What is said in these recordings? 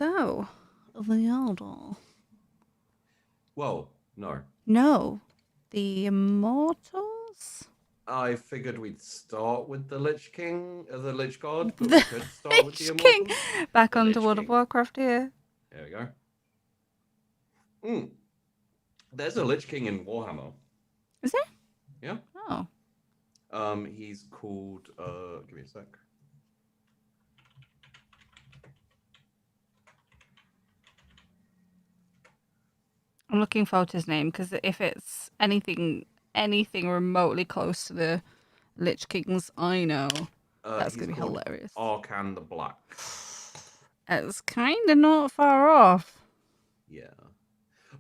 So, the Eldar. Well, no. No, the Immortals? I figured we'd start with the Lich King, the Lich God, but The we could start with the Lich King! Immortals. Back The onto Lich World of King. Warcraft here. There we go. There's a Lich King in Warhammer. Is there? Yeah. Oh. He's called, give me a sec. I'm looking forward to his name, because if it's anything remotely close to the Lich Kings I know, that's going to be hilarious. Arkan the Black. It's kind of not far off. Yeah.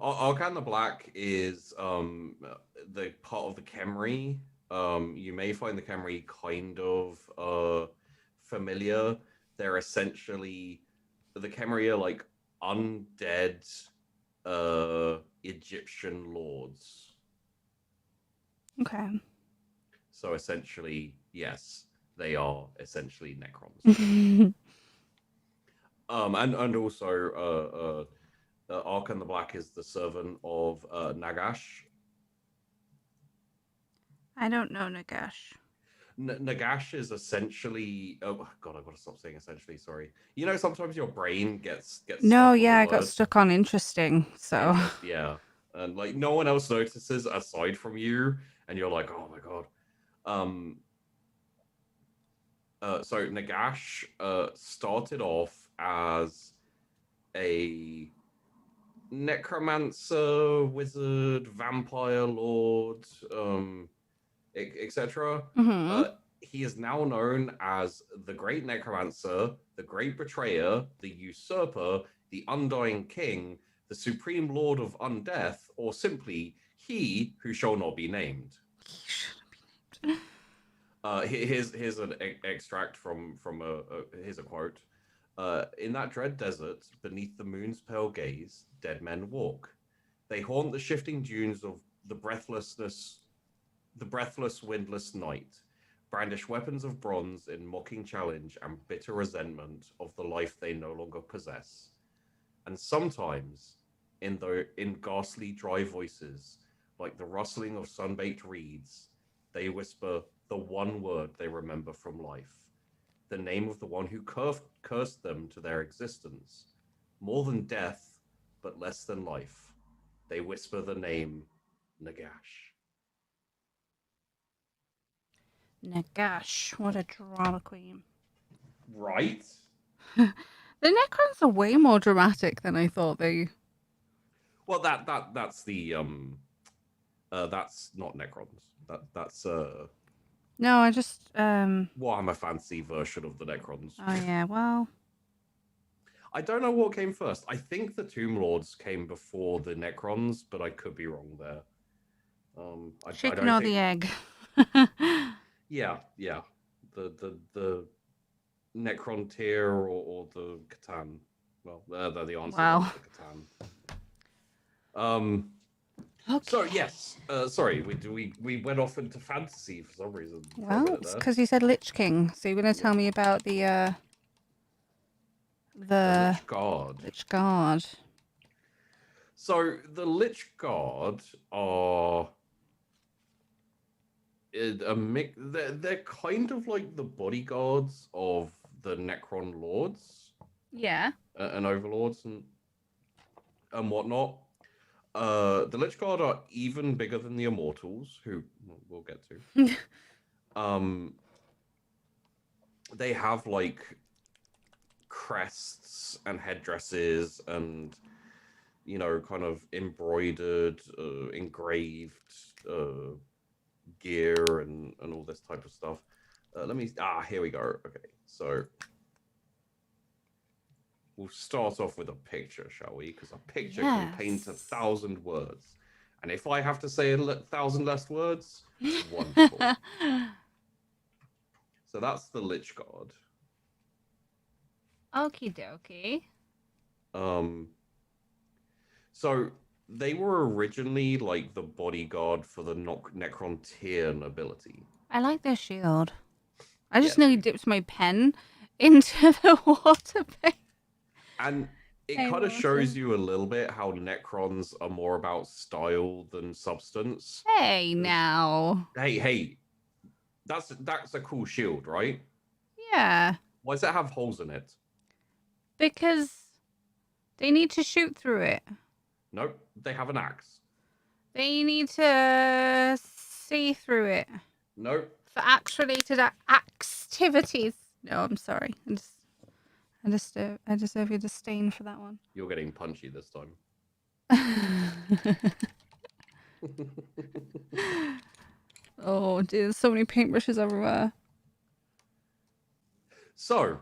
Arkan the Black is the part of the Khemri. You may find the Khemri kind of familiar. They're essentially, the Khemri are like undead Egyptian lords. Okay. So essentially, yes, they are essentially Necrons. And also Arkan the Black is the servant of Nagash. I don't know Nagash. Nagash is essentially, oh god, I've got to stop saying essentially, sorry. You know, sometimes your brain gets No, stuck yeah, on I got stuck on interesting, so yeah, and like no one else notices aside from you, and you're like, oh my god. So Nagash started off as a necromancer, wizard, vampire lord, etc. He is now known as the Great Necromancer, the Great Betrayer, the Usurper, the Undying King, the Supreme Lord of Undeath, or simply He Who Shall Not Be Named. Here's an extract from here's a quote. In that dread desert, beneath the moon's pale gaze, dead men walk. They haunt the shifting dunes of the breathless, windless night, brandish weapons of bronze in mocking challenge and bitter resentment of the life they no longer possess. And sometimes, in ghastly dry voices, like the rustling of sun-baked reeds, they whisper the one word they remember from life, the name of the one who cursed them to their existence. More than death, but less than life. They whisper the name Nagash. Nagash, what a drama queen. Right? The Necrons are way more dramatic than I thought they. Well, that's the that's not Necrons. That's No, I just Warhammer Fantasy version of the Necrons. Oh yeah, well, I don't know what came first. I think the Tomb Lords came before the Necrons, but I could be wrong there. Chicken or the egg? Yeah. The Necron tier or the Catan. Well, they're the answer. Wow. The Catan. Okay. So yes, sorry, we went off into fantasy for some reason. Well, it's because you said Lich King. So you're going to tell me about the Lich Guard. Lich Guard. So the Lich Guard are a mix. They're kind of like the bodyguards of the Necron Lords. Yeah. And Overlords and whatnot. The Lich Guard are even bigger than the Immortals, who we'll get to. They have like crests and headdresses and, you know, kind of embroidered, engraved gear and all this type of stuff. Here we go. Okay, so we'll start off with a picture, shall we? Because a picture can paint 1,000 words. And if I have to say 1,000 less words, wonderful. So that's the Lich Guard. Okie dokie. So they were originally like the bodyguard for the Necron tier nobility. I like their shield. I just nearly dipped my pen into the water. And it Hey, kind of Martin. shows you a little bit how Necrons are more about style than substance. Hey, now. Hey, that's a cool shield, right? Yeah, Why does it have holes in it? because they need to shoot through it. Nope, they have an axe. They need to see through it Nope. for axe-related activities. No, I'm sorry. I deserve your disdain for that one. You're getting punchy this time. Oh, dude, there's so many paintbrushes everywhere. So,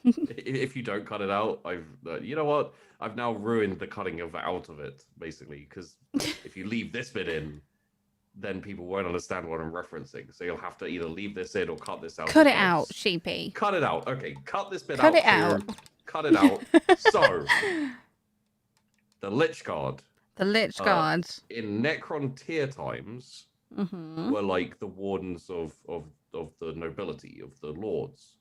if you don't cut it out, you know what? I've now ruined the cutting of out of it, basically, because if you leave this bit in, then people won't understand what I'm referencing. So you'll have to either leave this in or cut this out. Cut it out, Sheepy. Cut it out. Okay, cut this bit Cut out it out. Cut it out. So, the Lich Guard. The Lich Guard. In Necron tier times, were like the wardens of the nobility, of the lords.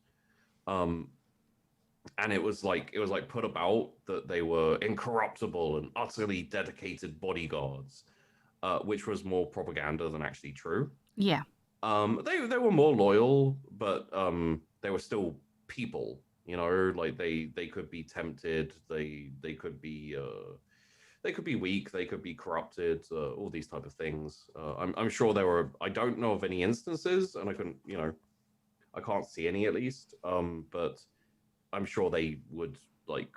And it was like put about that they were incorruptible and utterly dedicated bodyguards, which was more propaganda than actually true. Yeah. They were more loyal, but they were still people. You know, like they could be tempted. They could be weak. They could be corrupted. All these type of things. I'm sure there were. I don't know of any instances, and I can't see any at least. But I'm sure they would like.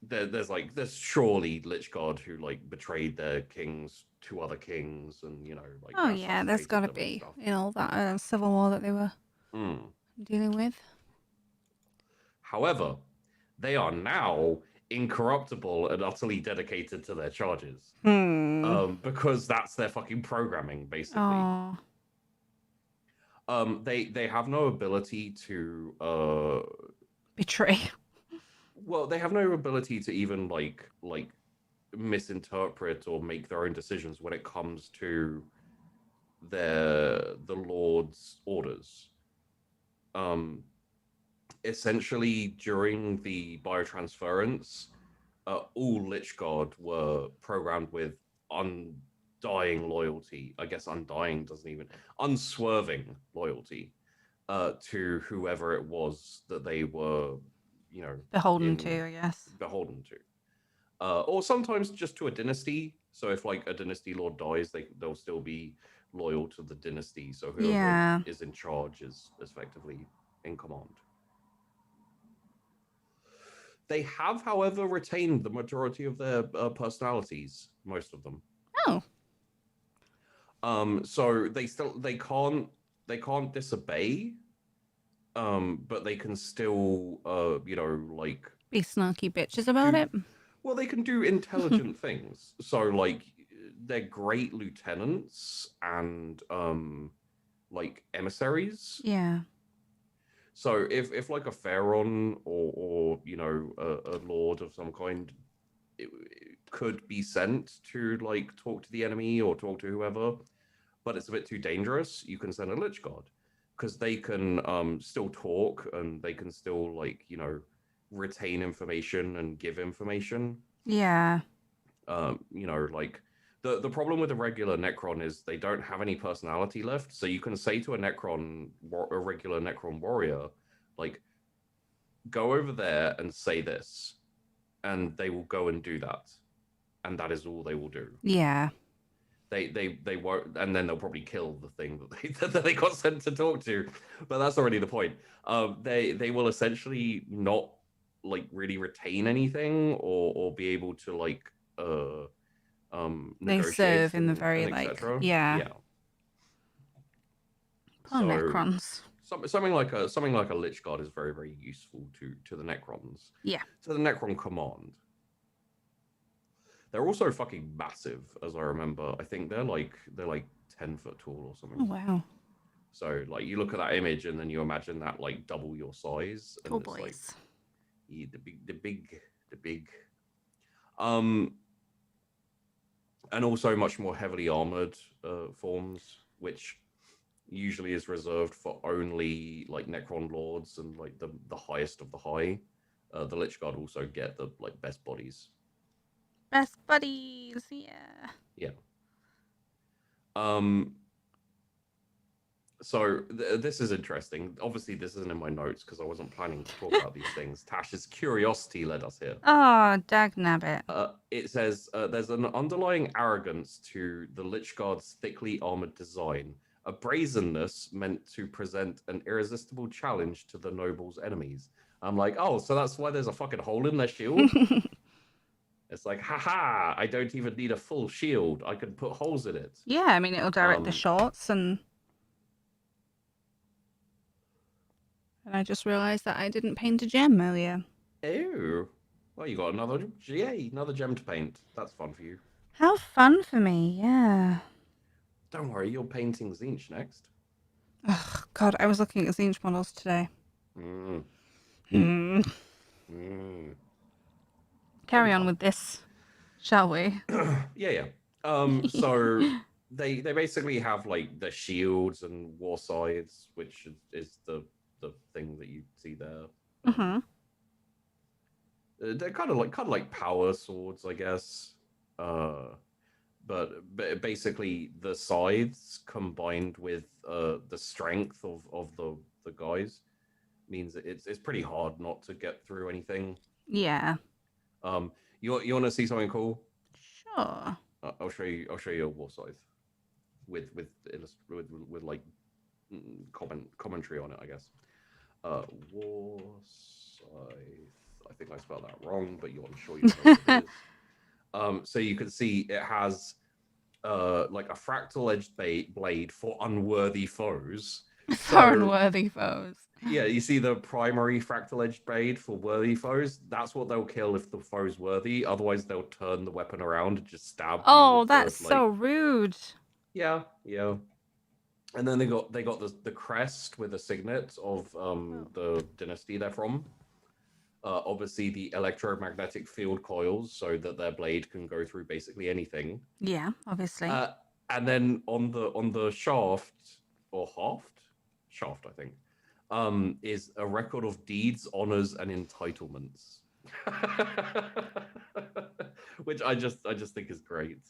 There's surely Lich Guard who like betrayed their kings to other kings, and like. Oh yeah, there's got to be in all that civil war that they were dealing with. However, they are now incorruptible and utterly dedicated to their charges, because that's their fucking programming, basically. Aww. They have no ability to betray. Well, they have no ability to even like misinterpret or make their own decisions when it comes to the Lord's orders. Essentially, during the biotransference, all Lich Guard were programmed with undying loyalty. I guess undying doesn't even unswerving loyalty to whoever it was that they were, beholden to, I guess. Beholden to, or sometimes just to a dynasty. So if like a dynasty lord dies, they'll still be loyal to the dynasty. So whoever is in charge is effectively in command. They have, however, retained the majority of their personalities, most of them. Oh. So they can't disobey, but they can still, like be snarky bitches about it. Well, they can do intelligent things. So like they're great lieutenants and like emissaries. Yeah. So if like a pharaoh or a lord of some kind, it could be sent to like talk to the enemy or talk to whoever, but it's a bit too dangerous, you can send a Lich Guard because they can still talk and they can still like retain information and give information. Yeah. Like the problem with a regular Necron is they don't have any personality left. So you can say to a regular Necron warrior, like, go over there and say this, and they will go and do that, and that is all they will do. Yeah. They won't, and then they'll probably kill the thing that they got sent to talk to. But that's already the point. They will essentially not like really retain anything or be able to like they serve in the very like yeah. So, Necrons. Something like a Lich Guard is very, very useful to the Necrons. Yeah. To the Necron command. They're also fucking massive, as I remember. I think they're like 10 foot tall or something. Oh wow. So like you look at that image and then you imagine that like double your size. Tall boys. Like, the big. And also much more heavily armored forms, which usually is reserved for only like Necron lords and like the highest of the high. The Lich Guard also get the best bodies. Best buddies, yeah. Yeah. So this is interesting. Obviously, this isn't in my notes because I wasn't planning to talk about these things. Tash's curiosity led us here. Oh, dagnabbit. It says there's an underlying arrogance to the Lich Guard's thickly armored design, a brazenness meant to present an irresistible challenge to the noble's enemies. I'm like, oh, so that's why there's a fucking hole in their shield? It's like, haha, I don't even need a full shield. I can put holes in it. Yeah, I mean, it'll direct the shots and I just realised that I didn't paint a gem earlier. Oh, well, you got another gem to paint. That's fun for you. How fun for me, yeah. Don't worry, you're painting Zinch next. Oh, God, I was looking at Zinch models today. Carry on with this, shall we? Yeah. So they basically have like the shields and war scythes, which is the thing that you see there. They're kind of like power swords, I guess. But basically the scythes combined with the strength of the guys means that it's pretty hard not to get through anything. Yeah. You want to see something cool? Sure. I'll show you a war scythe with like commentary on it, I guess. War scythe. I think I spelled that wrong, but I'm sure you know what it is. So you can see it has like a fractal edged blade for unworthy foes. For unworthy foes. Yeah, you see the primary fractal edged blade for worthy foes. That's what they'll kill if the foe's worthy. Otherwise, they'll turn the weapon around and just stab. Oh, that's so rude. Yeah. And then they got the crest with a signet of the dynasty they're from. Obviously, the electromagnetic field coils, so that their blade can go through basically anything. Yeah, obviously. And then on the shaft or shaft, I think, is a record of deeds, honors, and entitlements, which I just think is great.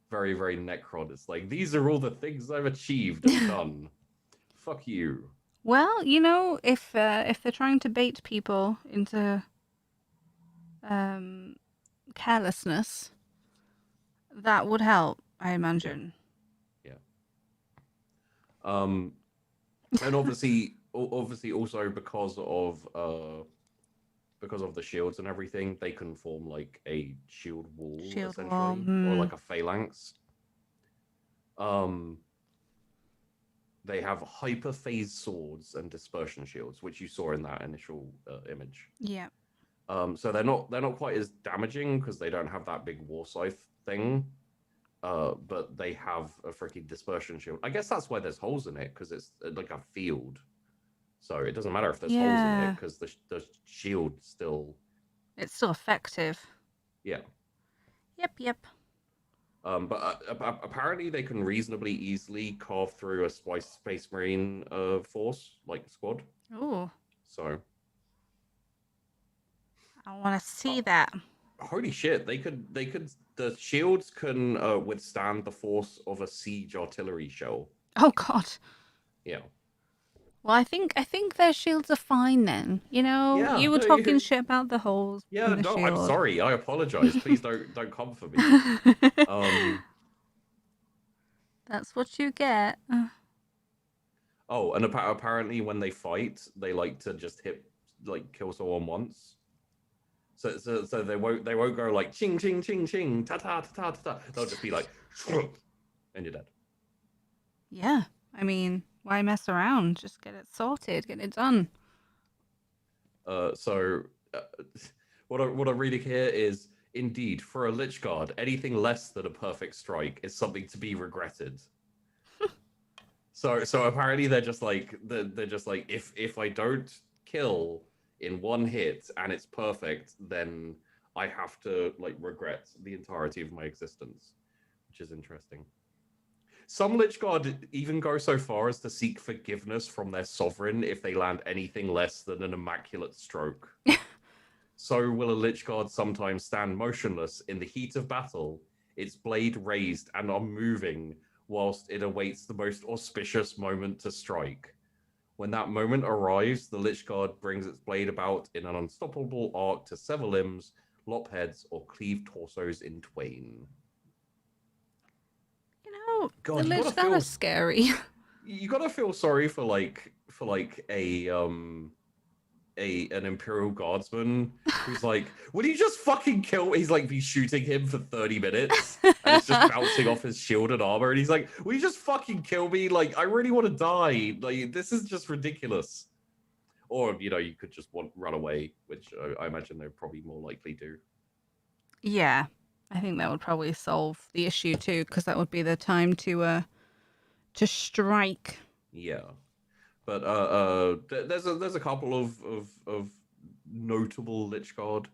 Very, very Necron. It's like, these are all the things I've achieved and done. Fuck you. Well, you know, if they're trying to bait people into carelessness, that would help, I imagine. Yeah. And obviously also because of the shields and everything, they can form like a shield wall, essentially, or like a phalanx. They have hyperphase swords and dispersion shields, which you saw in that initial image. Yeah. So they're not quite as damaging because they don't have that big war scythe thing. But they have a freaking dispersion shield. I guess that's why there's holes in it, because it's like a field. So it doesn't matter if there's holes in it, because the shield still... It's still effective. Yeah. Yep. But apparently they can reasonably easily carve through a Space Marine force, like squad. Ooh. So... I want to see that. Holy shit, the shields can withstand the force of a siege artillery shell. Oh god. Yeah. Well, I think their shields are fine then. You know, Yeah, you were talking shit about the holes. Yeah, in the shield. I'm sorry. I apologize. Please don't come for me. That's what you get. Oh, and apparently when they fight, they like to just kill someone once. So they won't go like ching ching ching ching ta ta ta ta ta. They'll just be like, and you're dead. Yeah, I mean, why mess around? Just get it sorted, get it done. So what I'm reading here is, indeed, for a Lich Guard, anything less than a perfect strike is something to be regretted. So apparently they're just like if I don't kill in one hit and it's perfect, then I have to regret the entirety of my existence, which is interesting. some Lich Guard even go so far as to seek forgiveness from their sovereign if they land anything less than an immaculate stroke. So will a Lich Guard sometimes stand motionless in the heat of battle, its blade raised and unmoving, whilst it awaits the most auspicious moment to strike. When that moment arrives, the Lich Guard brings its blade about in an unstoppable arc to sever limbs, lop heads, or cleave torsos in twain. You know, God, the you Lich gotta Guard feel are scary. you gotta feel sorry for an Imperial Guardsman who's like, would he just fucking kill? He's like, be shooting him for 30 minutes and it's just bouncing off his shield and armor. And he's like, will you just fucking kill me? Like, I really want to die. Like, this is just ridiculous. Or, you know, you could just run away, which I imagine they're probably more likely do. Yeah, I think that would probably solve the issue too, because that would be the time to strike. Yeah. But there's a couple of notable Lich Guard.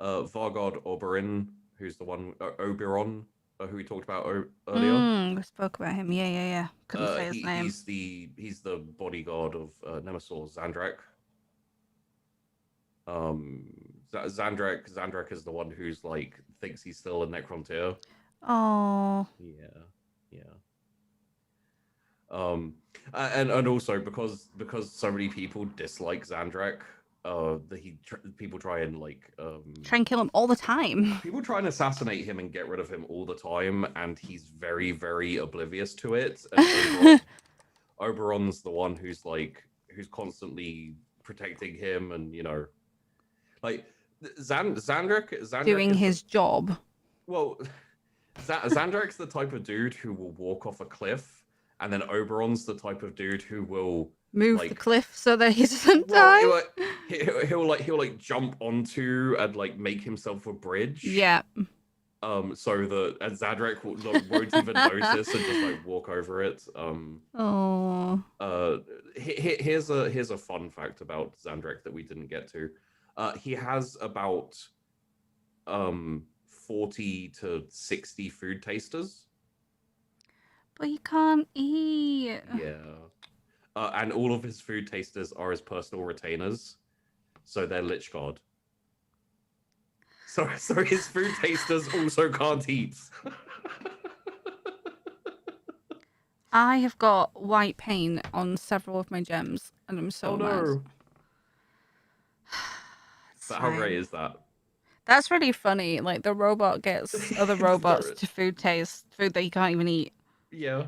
Vargard Oberyn, who's the one Oberon, who we talked about earlier. We spoke about him. Yeah. Couldn't say his name. He's the bodyguard of Nemesis Zandrak. Zandrak is the one who's like thinks he's still a Necrontyr. Oh. Yeah. And also because so many people dislike Zandrak, people try and try and kill him all the time. People try and assassinate him and get rid of him all the time, and he's very, very oblivious to it. And Oberon's the one who's constantly protecting him, and you know, like Zandrak doing his job. Well, Zandrak's the type of dude who will walk off a cliff, and then Oberon's the type of dude who will move the cliff so that he doesn't die. He'll jump onto and make himself a bridge. Yeah. So that Zandrak won't even notice and just walk over it. Here's a fun fact about Zandrak that we didn't get to. He has about 40 to 60 food tasters. But he can't eat. Yeah. And all of his food tasters are his personal retainers. So they're Lich Guard. So his food tasters also can't eat. I have got white paint on several of my gems, and I'm so mad. But how great is that? That's really funny. Like, the robot gets other robots to taste food that you can't even eat. Yeah.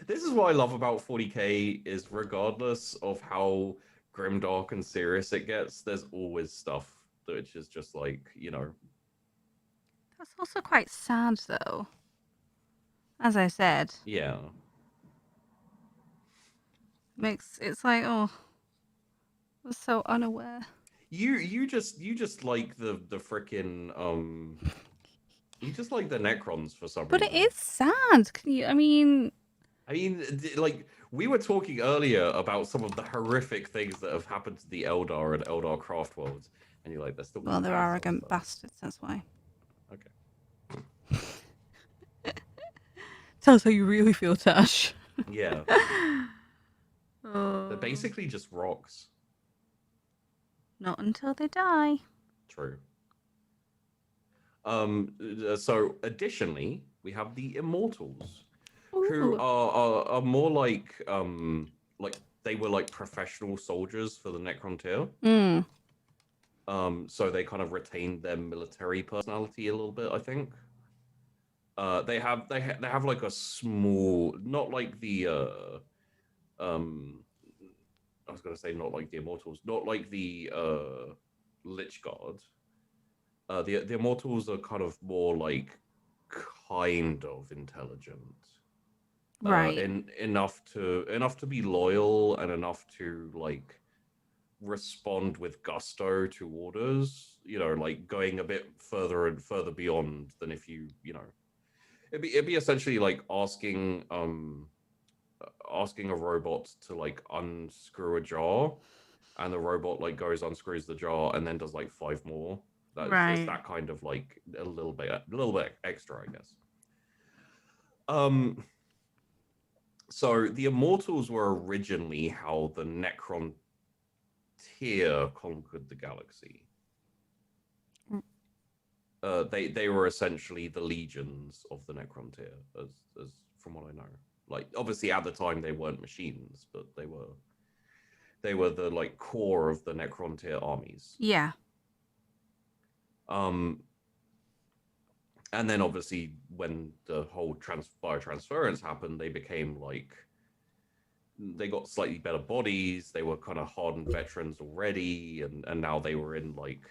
This is what I love about 40k is regardless of how grimdark and serious it gets, there's always stuff which is just you know. That's also quite sad, though. As I said. Yeah. It's like, oh, I was so unaware. You just like the frickin' you just like the Necrons for some reason. But it is sad. Can you? I mean, we were talking earlier about some of the horrific things that have happened to the Eldar and Eldar Craftworlds, and you're like, they're still. Well, they're arrogant bastards. That's why. Okay. Tell us how you really feel, Tash. Yeah. They're basically just rocks. Not until they die. True. So additionally, we have the Immortals, who are more like they were professional soldiers for the Necrontyr. So they kind of retained their military personality a little bit, I think. They have a small, not like the I was gonna say not like the Immortals, not like the Lich Guard. The Immortals are kind of more kind of intelligent, right? Enough to be loyal and enough to respond with gusto to orders. You know, going a bit further and further beyond than if you know. It'd be essentially asking a robot to unscrew a jar, and the robot goes unscrews the jar and then does 5 more. It's that kind of a little bit extra, I guess. So the Immortals were originally how the Necron tier conquered the galaxy. They were essentially the legions of the Necron tier, as from what I know. Like, obviously at the time they weren't machines, but they were the like core of the Necron tier armies. Yeah. And then obviously when the whole biotransference happened, they became like, they got slightly better bodies. They were kind of hardened veterans already, and now they were in like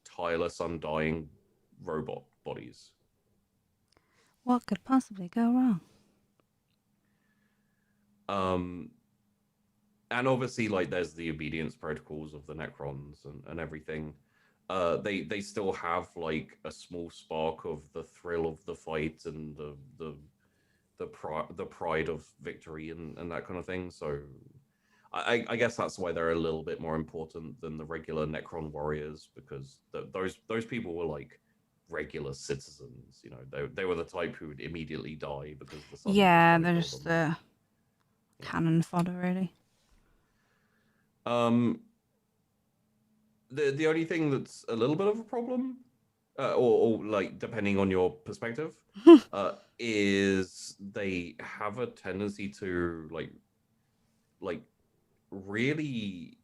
tireless, undying robot bodies. What could possibly go wrong? And obviously, like, there's the obedience protocols of the Necrons and everything. They still have like a small spark of the thrill of the fight and the pride of victory and that kind of thing. So I guess that's why they're a little bit more important than the regular Necron warriors, because those people were like regular citizens. You know, they were the type who would immediately die because the sun. Yeah, there's the cannon fodder, really. The only thing that's a little bit of a problem, or like depending on your perspective, is they have a tendency to like really,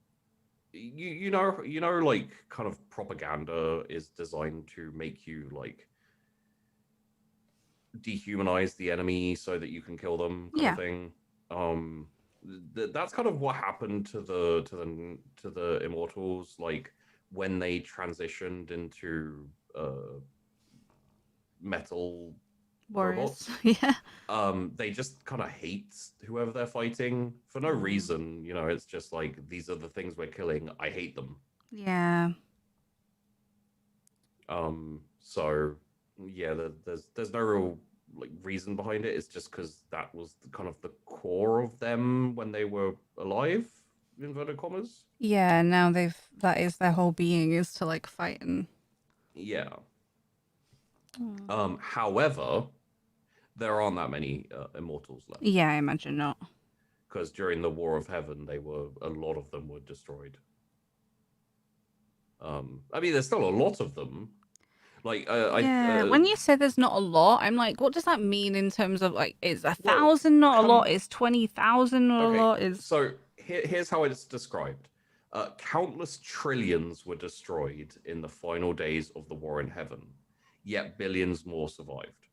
you know like kind of propaganda is designed to make you like dehumanize the enemy so that you can kill them, kind of thing. That's kind of what happened to the Immortals, like when they transitioned into metal warriors. robots. Yeah. They just kind of hate whoever they're fighting for no reason. You know, it's just like, these are the things we're killing. I hate them. Yeah. So yeah, there's no real like reason behind it. It's just because that was kind of the core of them when they were alive, inverted commas. Yeah, now that is their whole being, is to like fight and yeah. However, there aren't that many Immortals left. Yeah, I imagine not. Because during the War of Heaven, a lot of them were destroyed. I mean, there's still a lot of them. Like, when you say there's not a lot, I'm like, what does that mean in terms of like, is 1,000 not a lot? Is 20,000 not a lot? So here's how it's described. Countless trillions were destroyed in the final days of the War in Heaven, yet billions more survived.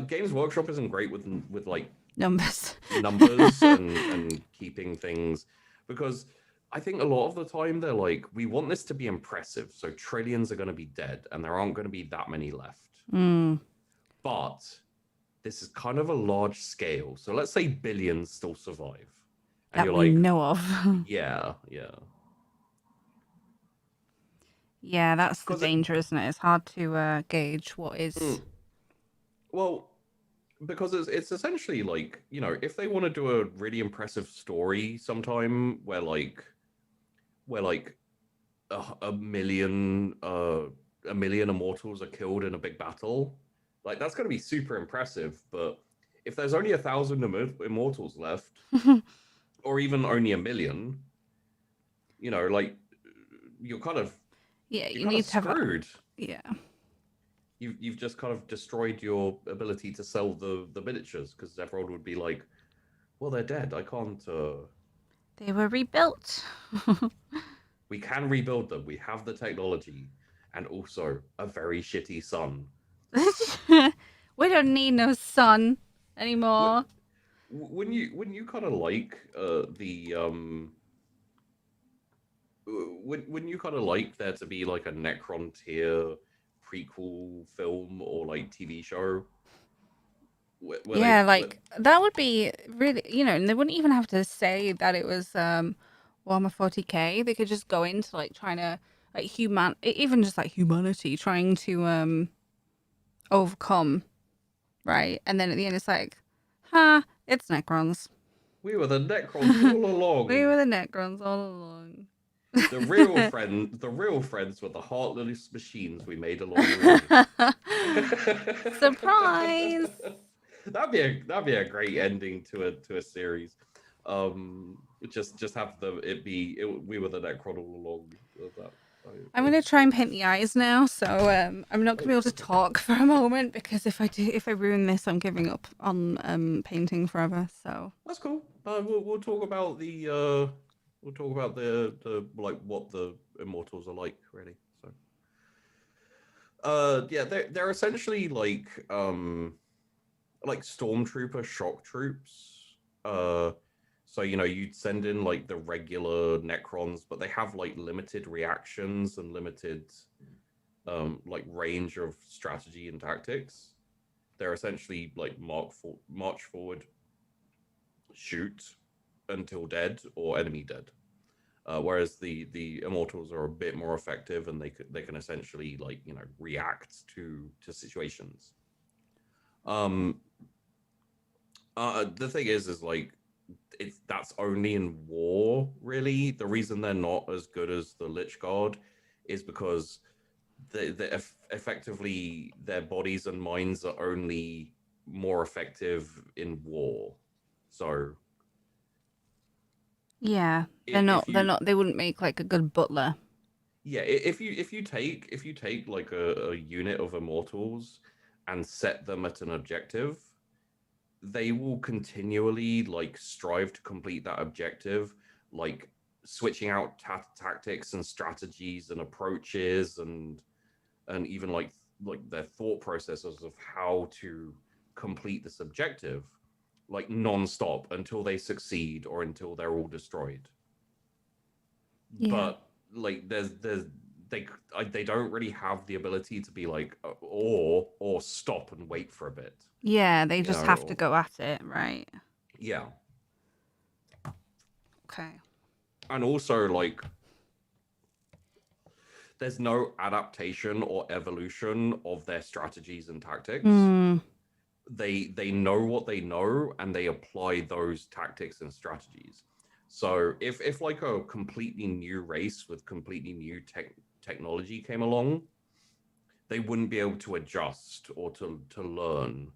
Games Workshop isn't great with like numbers and keeping things, because I think a lot of the time they're like, we want this to be impressive, so trillions are going to be dead and there aren't going to be that many left. But this is kind of a large scale, so let's say billions still survive. And that we know of. Yeah. Yeah, that's the danger, isn't it? It's hard to gauge what is. Well, because it's essentially like, you know, if they want to do a really impressive story sometime where a million Immortals are killed in a big battle, like, that's going to be super impressive. But if there's only 1,000 Immortals left, or even only 1 million, you know, like, you're kind of you need to screwed. Yeah. You've just kind of destroyed your ability to sell the miniatures, because everyone would be like, well, they're dead. I can't. They were rebuilt. We can rebuild them. We have the technology, and also a very shitty sun. We don't need no sun anymore. Wouldn't you kind of like wouldn't you kind of like there to be like a Necron tier prequel film or like TV show? That would be really, you know, and they wouldn't even have to say that it was Warhammer 40k. They could just go into like trying to like even just like humanity trying to overcome, right? And then at the end it's like, it's Necrons. We were the Necrons all along. We were the Necrons all along. The real friends were the heartless machines we made along the way. Surprise! That'd be a great ending to a series. Just have we were the Necron all along. That I'm gonna try and paint the eyes now, so I'm not gonna be able to talk for a moment because if I ruin this, I'm giving up on painting forever. So that's cool. We'll talk about the like what the immortals are like, really. So yeah, they're essentially like stormtrooper shock troops. So you'd send in like the regular Necrons, but they have like limited reactions and limited like range of strategy and tactics. They're essentially like march forward, shoot until dead or enemy dead. Whereas the immortals are a bit more effective, and they can essentially like react to situations. Um, the thing is like that's only in war, really. The reason they're not as good as the Lich Guard is because effectively their bodies and minds are only more effective in war. So yeah, if you they wouldn't make like a good butler. yeah, if you take like a unit of immortals and set them at an objective, they will continually like strive to complete that objective, like switching out tactics and strategies and approaches and even like their thought processes of how to complete this objective, like non-stop until they succeed or until they're all destroyed. Yeah. But like there's they don't really have the ability to be like or stop and wait for a bit, Yeah, they you just know. have to go at it, right? Yeah. Okay. And also like there's no adaptation or evolution of their strategies and tactics. Hmm. They know what they know and they apply those tactics and strategies. So if like a completely new race with completely new technology came along, they wouldn't be able to adjust or to learn.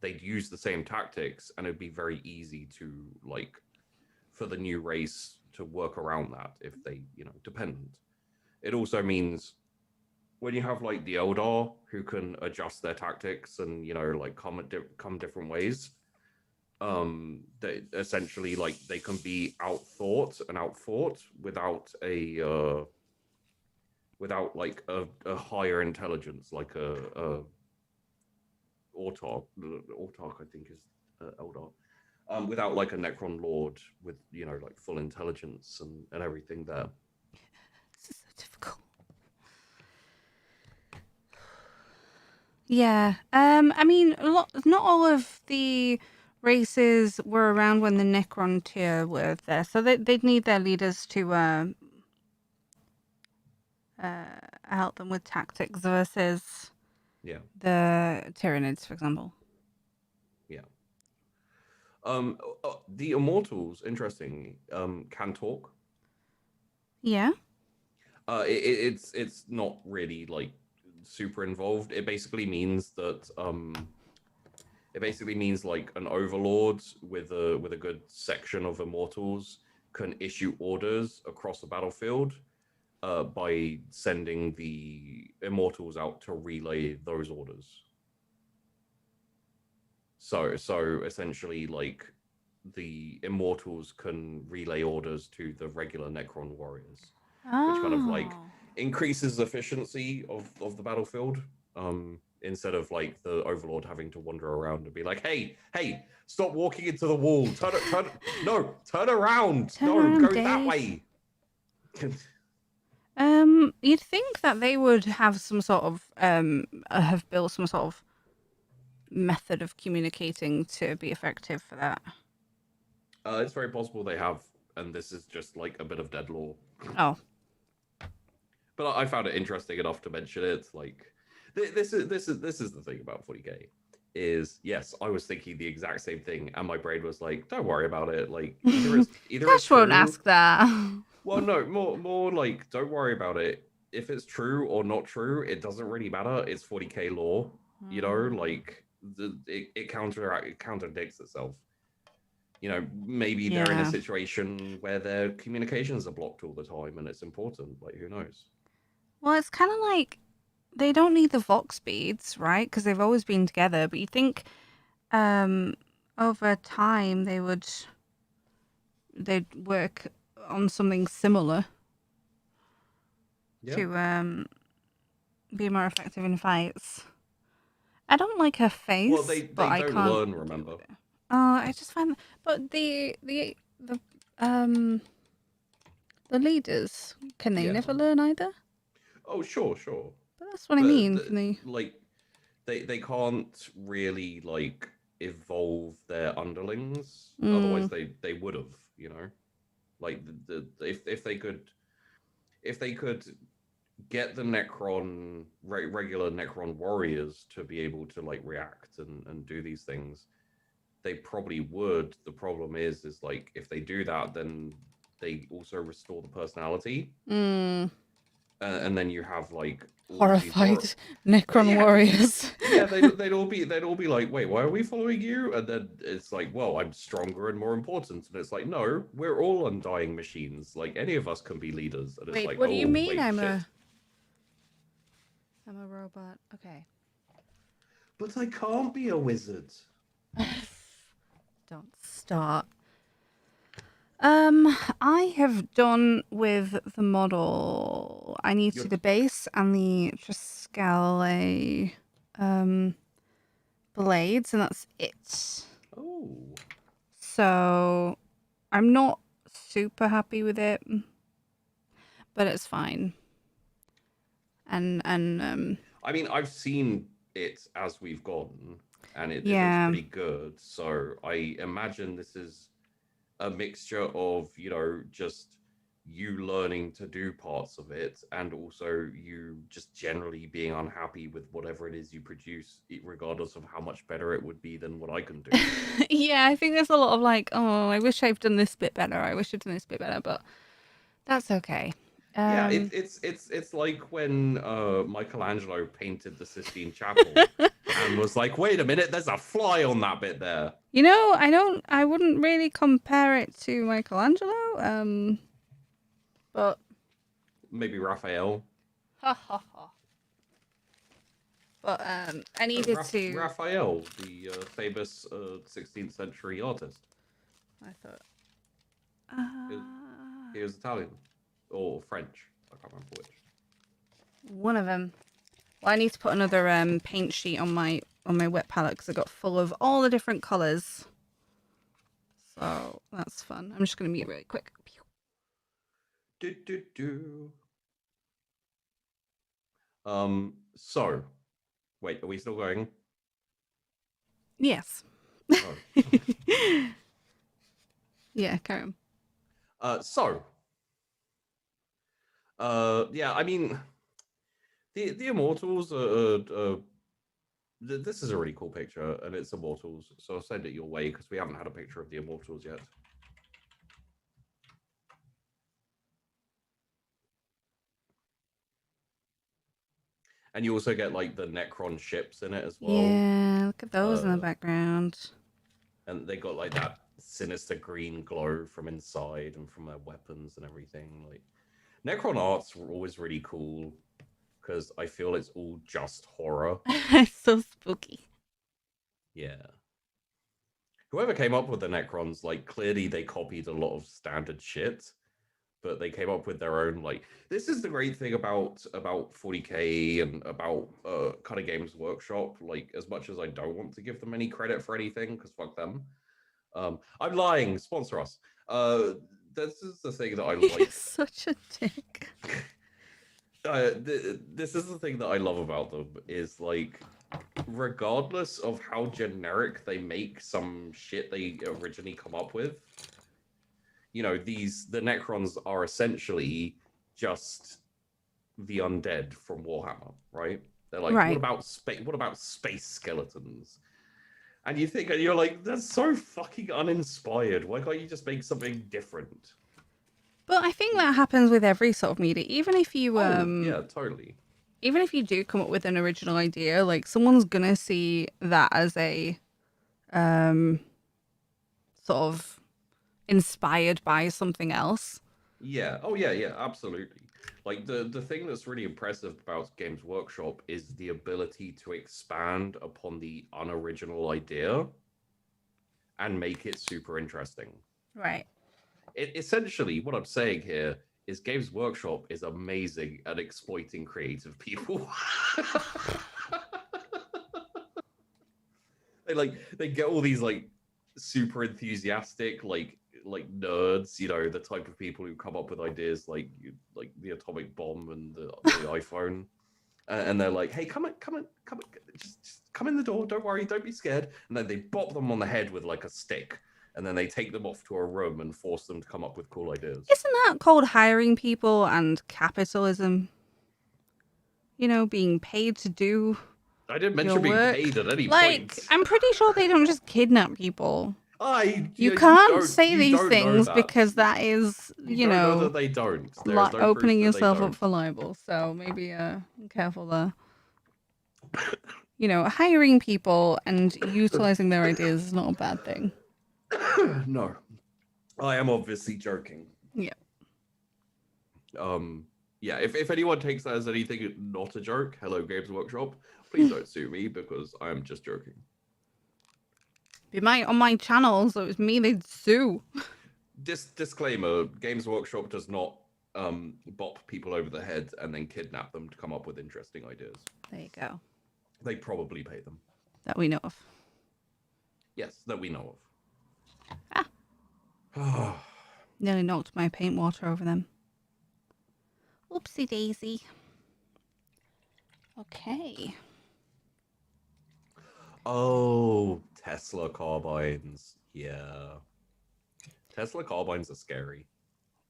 They'd use the same tactics, and it'd be very easy to like for the new race to work around that if they dependent. It also means when you have like the Eldar who can adjust their tactics and like come different ways, they essentially like they can be outthought and outfought without like a higher intelligence, like a autarch I think is Eldar, without like a Necron Lord with like full intelligence and everything there. This is so difficult. Yeah. I mean, not all of the races were around when the Necron tier were there, so they'd need their leaders to help them with tactics versus Yeah. the Tyranids, for example. Yeah. The Immortals, interesting, can talk. Yeah. It's not really like super involved. It basically means like an overlord with a good section of immortals can issue orders across the battlefield by sending the immortals out to relay those orders. So essentially, like the immortals can relay orders to the regular Necron warriors, which kind of like Oh. increases efficiency of the battlefield. Instead of like the overlord having to wander around and be like, hey, stop walking into the wall. Turn around. Turn No, around, go that Dave. way. You'd think that they would have some sort of have built some sort of method of communicating to be effective for that. It's very possible they have, and this is just like a bit of dead lore. Oh. But I found it interesting enough to mention it. Like, this is the thing about 40k is, yes, I was thinking the exact same thing, and my brain was like, don't worry about it. Like, either it's Cash won't true. ask that. Well, no, more like, don't worry about it. If it's true or not true, it doesn't really matter. It's 40k lore. You know, Mm. like it contradicts itself. You know, maybe they're in a Yeah. situation where their communications are blocked all the time and it's important. Like, who knows? Well, it's kind of like they don't need the Vox beads, right? Because they've always been together. But you think um, over time they'd work on something similar Yeah. to be more effective in fights. I don't like her Well, face, but they I don't can't learn, deal remember? with it. Oh, I just find, but um the leaders, can they Yeah. never learn either? Oh, sure, sure. But that's what I But mean. Can they? like they can't really like evolve their underlings. Otherwise, Mm, they would have. You know, like if they could get the regular Necron warriors to be able to like react and do these things, they probably would. The problem is like if they do that, then they also restore the personality, mm. and then you have like all of these Horrified Necron yeah, warriors. yeah, they'd all be like, wait, why are we following you? And then it's like, well, I'm stronger and more important. And it's like, no, we're all undying machines. Like any of us can be leaders. And it's Wait, like, what do you oh mean? wait, shit. I'm a robot. Okay. But I can't be a wizard. Don't start. I have done with the model. I need to You're do the base and the Triscale blades, and that's it. oh, So I'm not super happy with it, but it's fine. And I mean, I've seen it as we've gone, and it looks yeah. pretty good. So I imagine this is a mixture of, you know, just you learning to do parts of it and also you just generally being unhappy with whatever it is you produce, regardless of how much better it would be than what I can do. Yeah, I think there's a lot of like, oh, I wish I've done this bit better. I wish I'd done this bit better, but that's okay. Yeah, Um, it's like when Michelangelo painted the Sistine Chapel and was like, wait a minute, there's a fly on that bit there. I wouldn't really compare it to Michelangelo. But Maybe Raphael. ha ha ha. But I needed to. Raphael, the famous 16th century artist. I thought. He was Italian or French. I can't remember which. One of them. Well, I need to put another paint sheet on my wet palette because I got full of all the different colors. So that's fun. I'm just gonna mute really quick. Do, do, do. So, wait, are we still going? Yes. Oh. Yeah, carry on. So, yeah, I mean, the Immortals this is a really cool picture, and it's Immortals, so I'll send it your way because we haven't had a picture of the Immortals yet. And you also get like the Necron ships in it as well. Yeah, look at those in the Uh, background. and they got like that sinister green glow from inside and from their weapons and everything. Like Necron arts were always really cool because I feel it's all just horror. It's so spooky. Yeah. Whoever came up with the Necrons, like clearly they copied a lot of standard shit, but they came up with their own. Like this is the great thing about 40K and about kind of Games Workshop. Like as much as I don't want to give them any credit for anything, because fuck them. I'm lying. Sponsor us. This is the thing that I You're like. such a dick. This is the thing that I love about them is like, regardless of how generic they make some shit they originally come up with, you know, the Necrons are essentially just the undead from Warhammer, right? They're like, Right. what about space skeletons? And you think, and you're like, that's so fucking uninspired. Why can't you just make something different? But I think that happens with every sort of media. Even if you Oh, yeah, totally. even if you do come up with an original idea, like someone's gonna see that as a um sort of inspired by something else. Yeah. Oh yeah, yeah, absolutely. Like the thing that's really impressive about Games Workshop is the ability to expand upon the unoriginal idea and make it super interesting. Right. Essentially, what I'm saying here is Games Workshop is amazing at exploiting creative people. They get all these like super enthusiastic like nerds, you know, the type of people who come up with ideas like the atomic bomb and the iPhone, and they're like, hey, come just come in the door, don't worry, don't be scared, and then they bop them on the head with like a stick, and then they take them off to a room and force them to come up with cool ideas. Isn't that called hiring people and capitalism? You know, being paid to do I didn't your mention being work. paid at any Like, point. I'm pretty sure they don't just kidnap people. I You yeah, you can't don't say you these don't know things that. because that is, You don't know that they don't. There is no proof opening that they yourself up don't. for libel. So maybe careful there. You know, hiring people and utilizing their ideas is not a bad thing. No, I am obviously joking. Yeah. Yeah. If anyone takes that as anything not a joke, hello Games Workshop. Please don't sue me because I am just joking. Be on my channel, so it's me they'd sue. Disclaimer: Games Workshop does not bop people over the head and then kidnap them to come up with interesting ideas. There you go. They probably pay them. That we know of. Yes, that we know Ah. of. Nearly knocked my paint water over them. Oopsie daisy. Okay. Oh, Tesla carbines. Yeah. Tesla carbines are scary.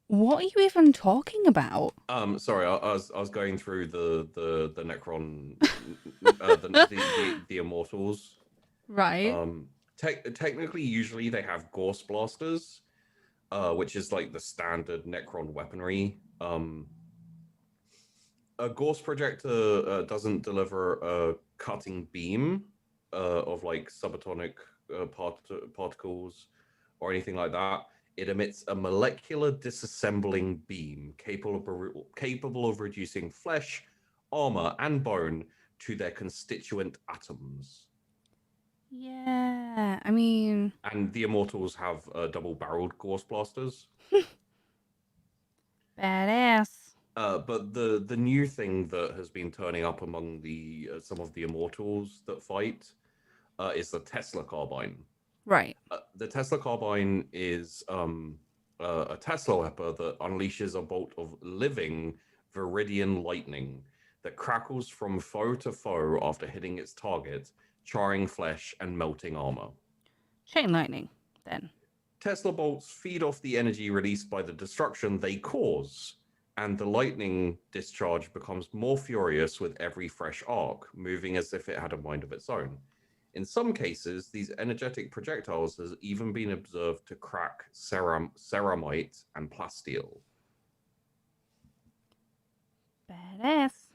What are you even talking about? Sorry, I was going through the Necron, the Immortals. Right. Technically, usually they have Gorse blasters, which is like the standard Necron weaponry. A Gorse projector doesn't deliver a cutting beam of like subatomic particles or anything like that. It emits a molecular disassembling beam capable of reducing flesh, armor, and bone to their constituent atoms. Yeah, I mean... And the Immortals have double-barreled Gorse blasters. Badass. But the new thing that has been turning up among the some of the Immortals that fight is the Tesla carbine. Right. The Tesla carbine is a Tesla weapon that unleashes a bolt of living viridian lightning that crackles from foe to foe after hitting its target, charring flesh and melting armor. Chain lightning, then. Tesla bolts feed off the energy released by the destruction they cause, and the lightning discharge becomes more furious with every fresh arc, moving as if it had a mind of its own. In some cases, these energetic projectiles has even been observed to crack ceramite and plasteel. Badass.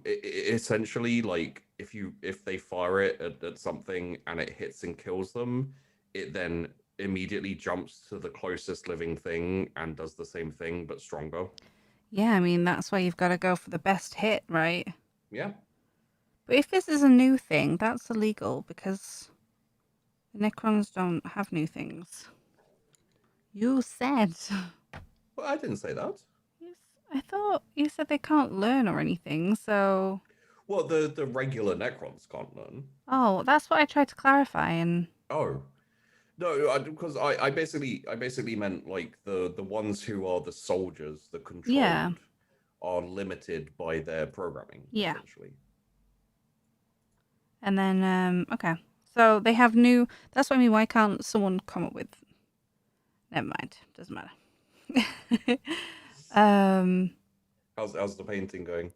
Essentially, like if they fire it at something and it hits and kills them, it then immediately jumps to the closest living thing and does the same thing but stronger. Yeah, I mean, that's why you've got to go for the best hit, right? Yeah. But if this is a new thing, that's illegal because the Necrons don't have new things. You said. Well, I didn't say that. Yes, I thought you said they can't learn or anything, so... Well, the regular Necrons can't learn. Oh, that's what I tried to clarify, and... Oh. No, because I basically meant like the ones who are the soldiers, the controlled, Yeah. are limited by their programming, Yeah. essentially. And then, okay. So they have new... That's what I mean, why can't someone come up with... Never mind. Doesn't matter. How's the painting going?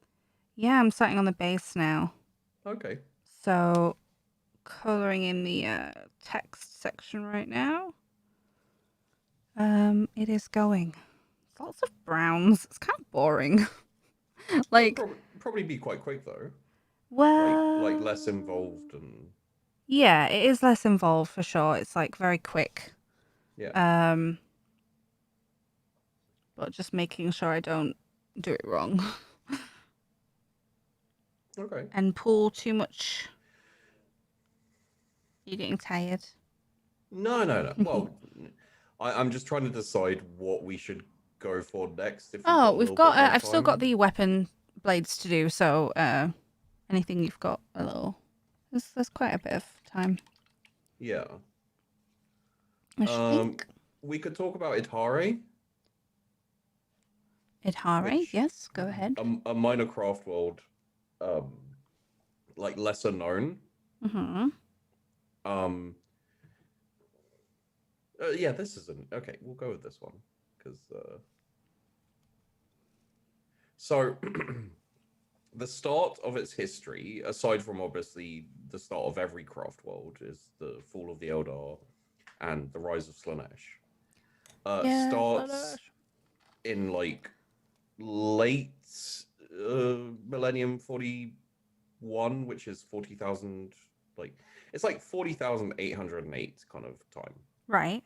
Yeah, I'm starting on the base now. Okay. So, colouring in the text section right now. It is going. Lots of browns. It's kind of boring. Like, probably be quite quick though. Like Well, less involved and yeah, it is less involved for sure. It's like very quick. yeah. Um, but just making sure I don't do it wrong Okay. and pull too much. You're getting tired. No, no, no. Well, I'm just trying to decide what we should go for next if we've Oh, got a we've little got. bit more I've still got time. the weapon blades to do. So, anything you've got a little. There's quite a bit of time. Yeah. I should Um, think. we could talk about Itare, Idhare, which yes, go ahead. a minor craft world, um, like lesser known. Mm-hmm. Um, yeah, this isn't okay. We'll go with this one because so the start of its history, aside from obviously the start of every craft world, is the fall of the Eldar and the rise of Slaanesh. Yeah, Starts Slaanesh. in like late millennium 41, which is 40,000, like it's like 40,808 kind of time. Right.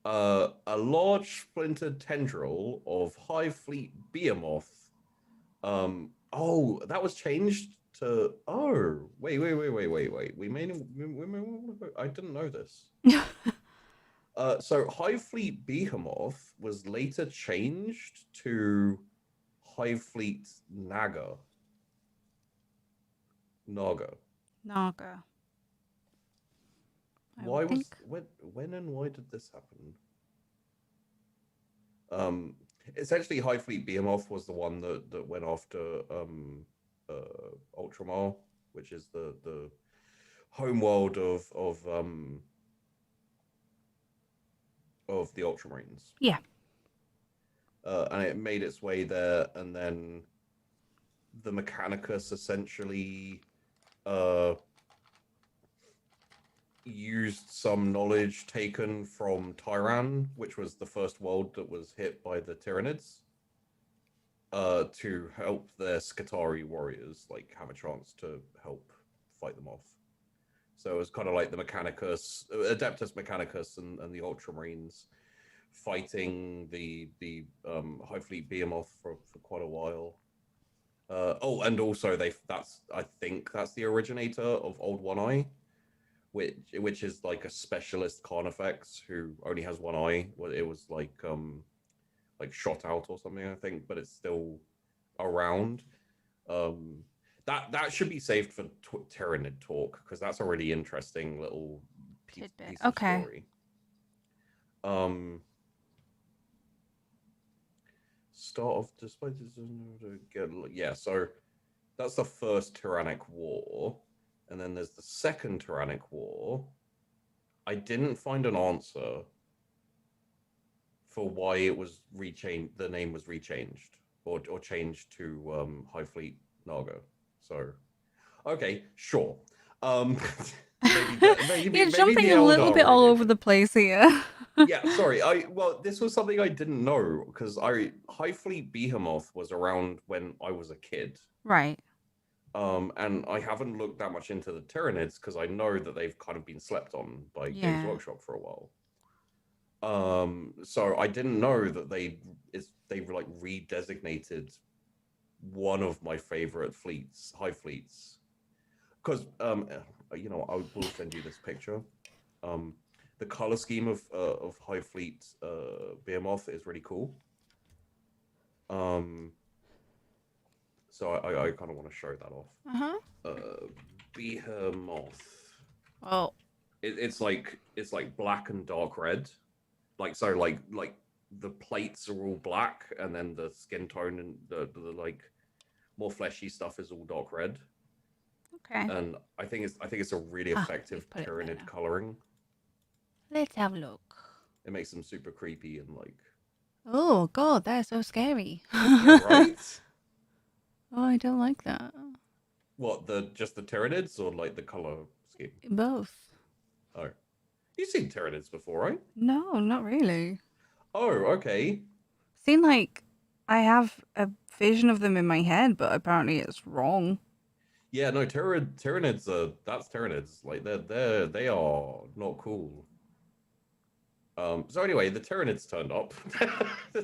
A large splintered tendril of Hive Fleet Behemoth. Oh, that was changed to. Oh, wait. I didn't know this. So Hive Fleet Behemoth was later changed to Hive Fleet Naga. Naga. Naga. I Why would was think. when and why did this happen? Um, Essentially, Hive Fleet Behemoth was the one that went after Ultramar, which is the home world of the Ultramarines. Yeah. And it made its way there, and then the Mechanicus essentially used some knowledge taken from Tyran, which was the first world that was hit by the Tyranids, to help their Skitarii warriors like have a chance to help fight them off. So it was kind of like the Mechanicus, Adeptus Mechanicus, and the Ultramarines fighting the Hive Fleet Behemoth for quite a while. And also I think that's the originator of Old One Eye, which is like a specialist Carnifex who only has one eye. Well, it was like shot out or something, I think, but it's still around. That should be saved for Tyranid talk because that's a really interesting little Tidbit. piece of Okay. story. Um, Start off despite this, yeah. So that's the first Tyrannic War, and then there's the second Tyrannic War. I didn't find an answer for why it was rechanged. The name was rechanged or changed to High Fleet Naga. So, okay, sure. Um, You're maybe the jumping a little Eldar bit all really over the different. place here. Yeah, sorry. This was something I didn't know because High Fleet Behemoth was around when I was a kid. Right. And I haven't looked that much into the Tyranids because I know that they've kind of been slept on by Games Yeah. Workshop for a while. So I didn't know that they've like redesignated one of my favorite fleets, Hive Fleets, because I will send you this picture. The color scheme of Hive Fleet Behemoth is really cool. So I kind of want to show that off. Uh-huh. Behemoth. Well, It's like black and dark red, like the plates are all black, and then the skin tone and the like more fleshy stuff is all dark red. okay. And I think it's a really effective You've put it Tyranid there. coloring. Let's have a look. It makes them super creepy and like Oh, God, that's so scary. yeah, right. Oh, I don't like that. What just the Tyranids or like the color scheme? Both. Oh, you've seen Tyranids before, right? No, not really. Oh, okay. Seen like I have a vision of them in my head, but apparently it's wrong. Yeah, no, Tyranids are that's Tyranids. Like they are not cool. So anyway, the Tyranids turned up.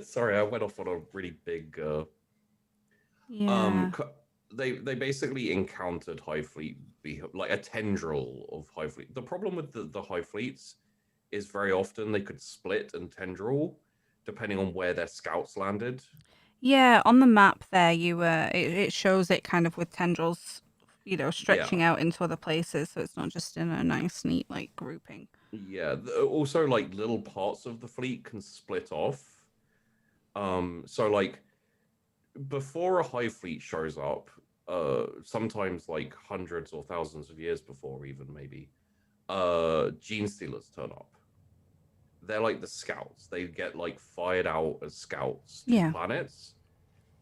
Sorry, I went off on a really big Yeah. um they basically encountered Hive Fleet like a tendril of Hive Fleet. The problem with the Hive Fleets is very often they could split and tendril depending on where their scouts landed. Yeah, on the map there, it shows it kind of with tendrils, Yeah. stretching out into other places, so it's not just in a nice, neat like grouping. Yeah, also like little parts of the fleet can split off. So like before a hive fleet shows up, sometimes like hundreds or thousands of years before, even maybe, gene stealers turn up. They're like the scouts. They get like fired out as scouts to Yeah. planets,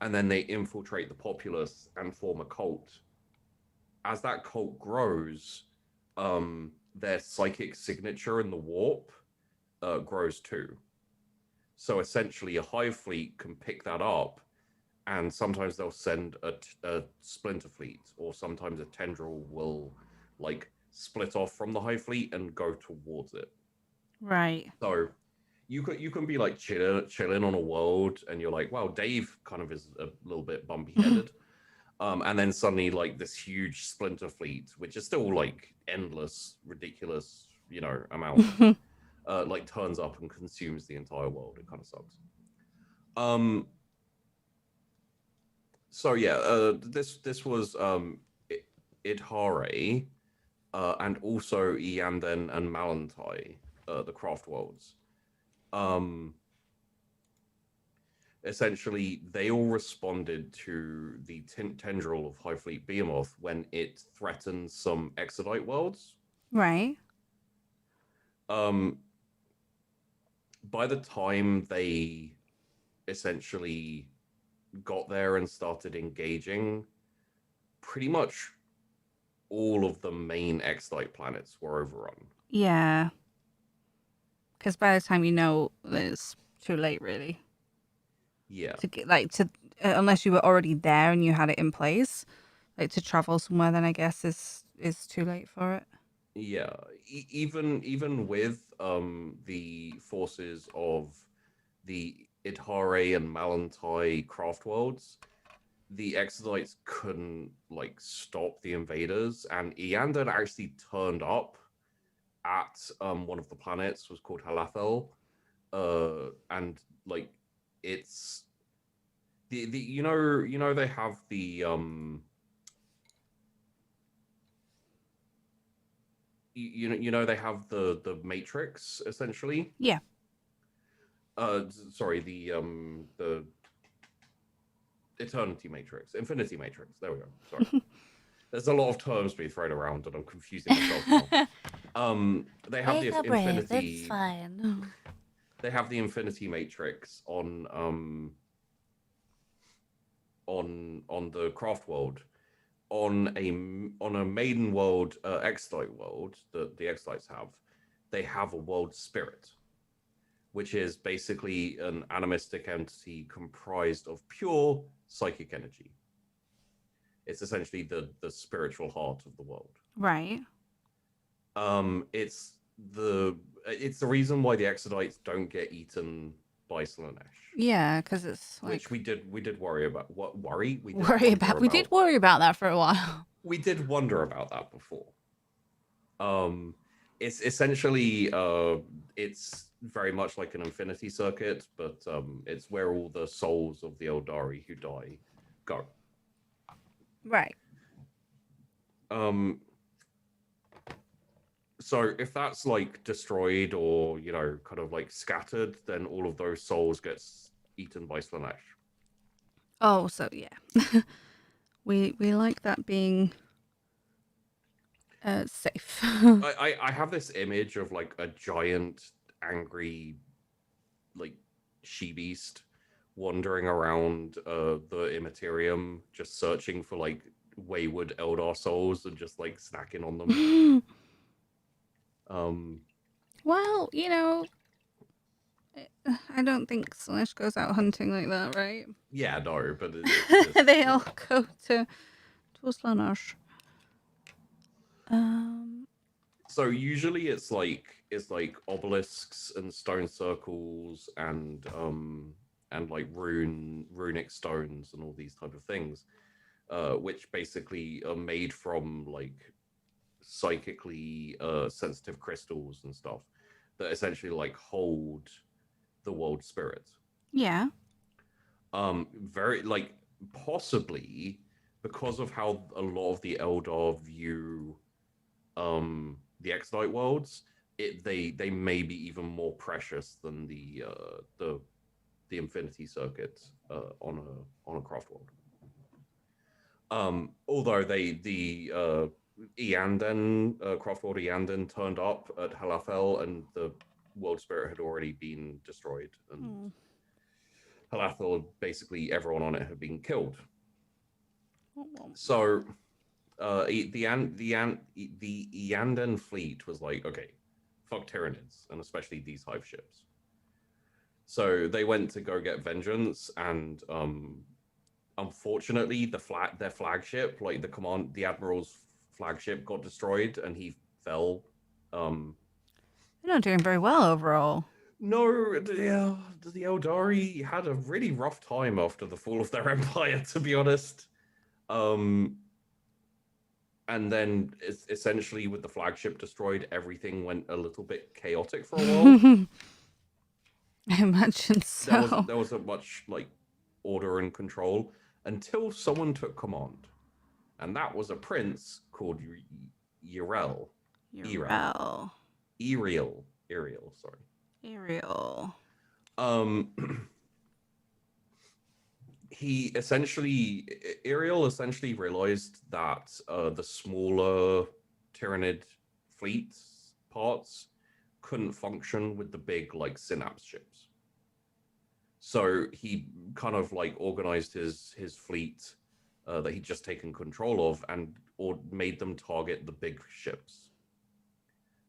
and then they infiltrate the populace and form a cult. As that cult grows, their psychic signature in the warp grows too. So essentially, a hive fleet can pick that up, and sometimes they'll send a splinter fleet, or sometimes a tendril will like split off from the hive fleet and go towards it. Right. So you can be like chilling on a world, and you're like, wow, Dave kind of is a little bit bumpy headed. And then suddenly like this huge splinter fleet, which is still like endless, ridiculous, amount, like turns up and consumes the entire world. It kind of sucks. Um, so yeah, this was Idhare, and also Ianden and Malantai, the Craftworlds. Um, Essentially, they all responded to the tendril of Hive Fleet Behemoth when it threatened some Exodite worlds. Right. Um, by the time they essentially got there and started engaging, pretty much all of the main Exodite planets were overrun. Yeah. Because by the time you know, it's too late, really, Yeah, to get unless you were already there and you had it in place, like to travel somewhere. Then I guess is too late for it. yeah. Even with the forces of the Idhare and Malantai craft worlds, the Exodites couldn't like stop the invaders, and Eander actually turned up at one of the planets was called Halathel, and like it's the they have the they have the matrix essentially. Yeah. Sorry, the eternity matrix, infinity matrix. There we go. Sorry. There's a lot of terms being thrown around, and I'm confusing myself now. They have the Take a breath. It's infinity. fine. They have the infinity matrix on the craft world. On a maiden world, Exodite world that the Exodites have, they have a world spirit, which is basically an animistic entity comprised of pure psychic energy. It's essentially the spiritual heart of the world. Right. It's the reason why the Exodites don't get eaten by Slaanesh, Yeah, because it's which like we did worry about. What worry? We did worry wonder about. We did about. worry about that for a while. We did wonder about that before. Um, it's essentially it's very much like an infinity circuit, but it's where all the souls of the Eldari who die go. Right. Um, so if that's like destroyed or kind of like scattered, then all of those souls gets eaten by Slaanesh. Oh, so yeah, we like that being safe. I have this image of like a giant angry like she beast wandering around the Immaterium, just searching for like wayward Eldar souls and just like snacking on them. Um, Well, I don't think Slaanesh goes out hunting like that, right? Yeah, no, but it's just, They you all know. go to Slaanesh. Um, So usually it's like obelisks and stone circles and like runic stones and all these type of things, which basically are made from like psychically sensitive crystals and stuff that essentially like hold the world spirit. yeah. Very like possibly because of how a lot of the Eldar view the Exodite worlds, they may be even more precious than the Infinity Circuit on a craft world. Although Eanden, Craftworld Eanden turned up at Halafel and the world spirit had already been destroyed, and Hmm. Halafel, basically everyone on it had been killed. Well, So the Eanden fleet was like, okay, fuck Tyranids, and especially these hive ships. So they went to go get vengeance, and unfortunately, their flagship, like the admiral's flagship, got destroyed, and he fell. Um, they're not doing very well overall. no, the Eldari had a really rough time after the fall of their empire, to be honest. Um, and then essentially, with the flagship destroyed, everything went a little bit chaotic for a while. I imagine so. There wasn't much like order and control until someone took command, and that was a prince called Yrel. Erel. Urel. Ariel, sorry. Ariel. Um, he essentially, Ariel essentially realized that the smaller Tyranid fleet parts couldn't function with the big, like, synapse ships. So he kind of like organized his fleet that he'd just taken control of and or made them target the big ships.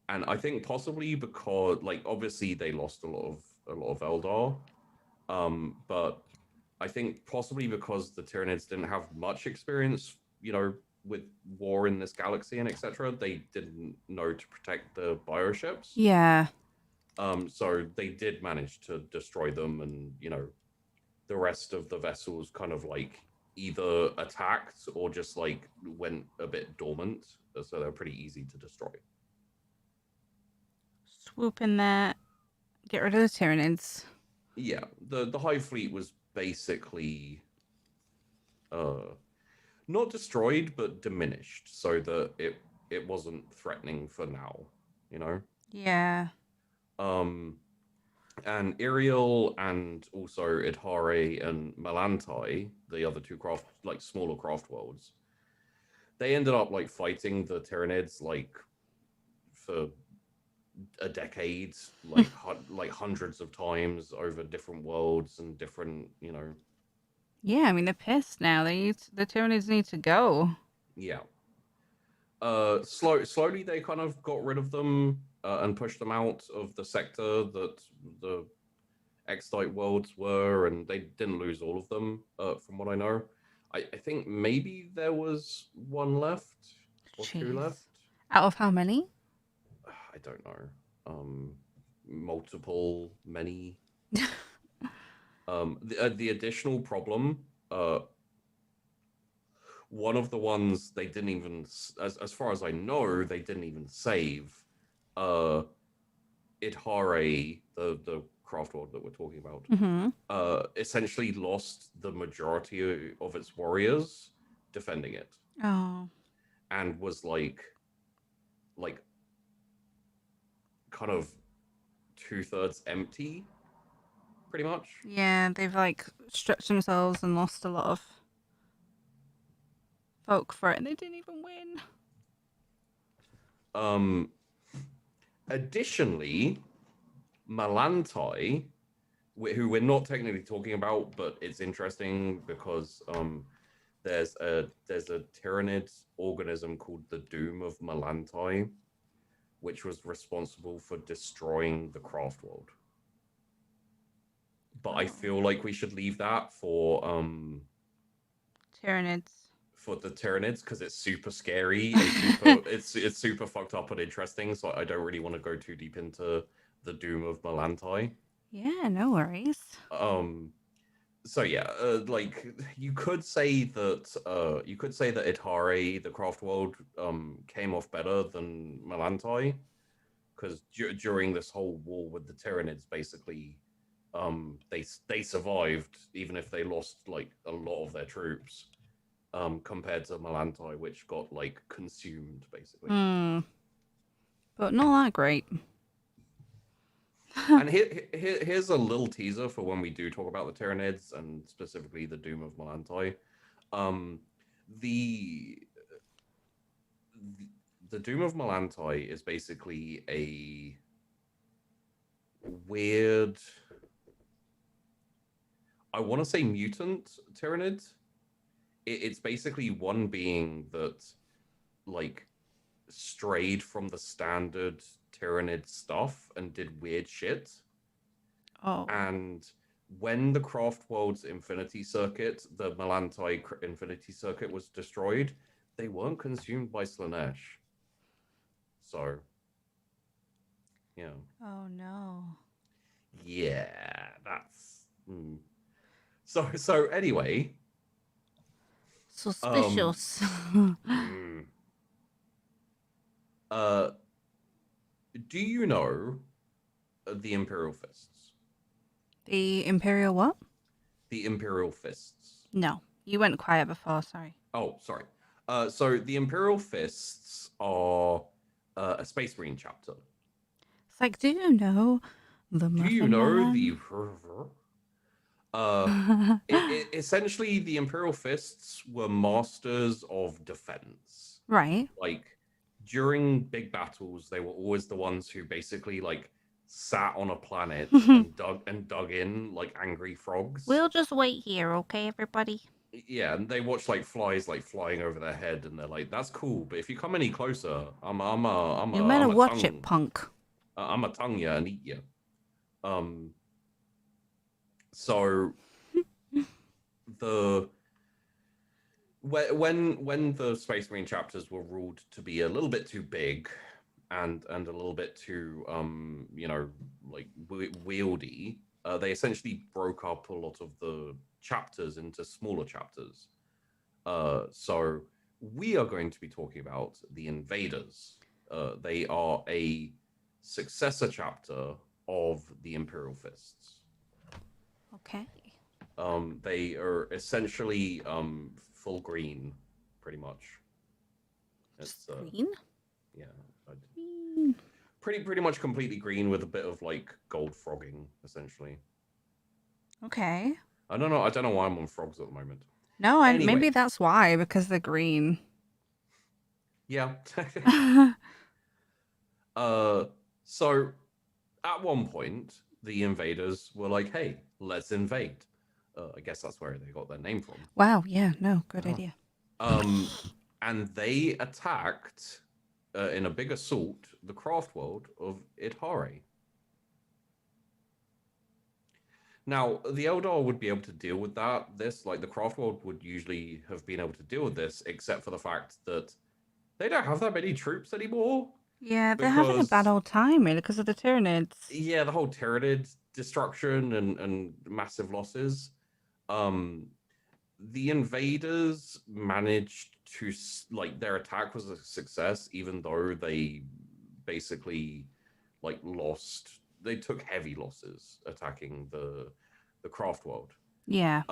And I think possibly because like obviously they lost a lot of Eldar, but I think possibly because the Tyranids didn't have much experience, you know, with war in this galaxy and etc. They didn't know to protect the bioships. Yeah. So they did manage to destroy them, and you know, the rest of the vessels kind of like either attacked or just like went a bit dormant. So they're pretty easy to destroy. Swoop in there. Get rid of the Tyranids. Yeah, the Hive Fleet was basically uh not destroyed but diminished so that it wasn't threatening for now, you know. Yeah. Um and Iriel and also Idhare and Melantai, the other two smaller craft worlds, they ended up like fighting the Tyranids like for a decade, like hundreds of times over different worlds and different, you know. Yeah, I mean they're pissed now. The Tyranids need to go. Yeah. Slowly they kind of got rid of them and pushed them out of the sector that the Extite worlds were, and they didn't lose all of them, from what I know. I think maybe there was one left or two Jeez. left. Out of how many? I don't know. Um, multiple, many. The additional problem, one of the ones they didn't even, as far as I know, they didn't even save. Uh, Idhare, the craft world that we're talking about, Mm-hmm. essentially lost the majority of its warriors defending it, Oh. and was like kind of 2/3 empty, pretty much. Yeah, they've like stretched themselves and lost a lot of folk for it, and they didn't even win. Um, Additionally, Malantai, who we're not technically talking about, but it's interesting because there's a Tyranid organism called the Doom of Malantai, which was responsible for destroying the craft world. but I Oh. feel like we should leave that Tyranids. for the Tyranids because it's super scary and super it's super fucked up and interesting. So I don't really want to go too deep into the doom of Melantai. Yeah, no worries. So yeah, like you could say that Itare, the craft world, came off better than Melantai because during this whole war with the Tyranids, basically, they survived even if they lost like a lot of their troops, compared to Melantai, which got like consumed basically. Hmm. But not that great. And here's a little teaser for when we do talk about the Tyranids and specifically the Doom of Melantai. Um, the the Doom of Melantai is basically a weird, I want to say mutant Tyranid. It's basically one being that like strayed from the standard Tyranid stuff and did weird shit. Oh. And when the Craftworlds Infinity Circuit, the Melantai Infinity Circuit was destroyed, they weren't consumed by Slaanesh. So, yeah. Oh no. Yeah, that's so anyway, um Suspicious. mm, uh do you know the Imperial Fists? The Imperial what? The Imperial Fists. No. You went quiet before, sorry. Oh, sorry. So the Imperial Fists are a Space Marine chapter. It's like, do you know the Do you Muffin know Man? the essentially the Imperial Fists were masters of defense. Right. Like during big battles, they were always the ones who basically like sat on a planet and dug in like angry frogs. We'll just wait here, okay, everybody? Yeah, and they watch like flies like flying over their head, and they're like, "That's cool, but if you come any closer, You better I'm a watch it, tongue, punk. I'm a tongue you and eat you." Um, so the when the Space Marine chapters were ruled to be a little bit too big and a little bit too like wieldy, they essentially broke up a lot of the chapters into smaller chapters. So we are going to be talking about the Invaders. They are a successor chapter of the Imperial Fists. Okay. They are essentially full green, pretty much. Just It's green? yeah, Mm. pretty much completely green with a bit of like gold frogging, essentially. Okay. I don't know why I'm on frogs at the moment. No, and maybe Anyway, that's why, because they're green. yeah. So at one point, the invaders were like, "Hey, let's invade." I guess that's where they got their name from. Wow, yeah, no, good Oh. idea. And they attacked in a big assault the craft world of Idhare. Now, the Eldar would be able to deal with like the craft world would usually have been able to deal with this, except for the fact that they don't have that many troops anymore. Yeah, they're having a bad Because old time, really, because of the Tyranids. yeah, the whole Tyranid destruction and massive losses. Um, the invaders managed to like their attack was a success, even though they basically like lost. They took heavy losses attacking the craft world. Yeah.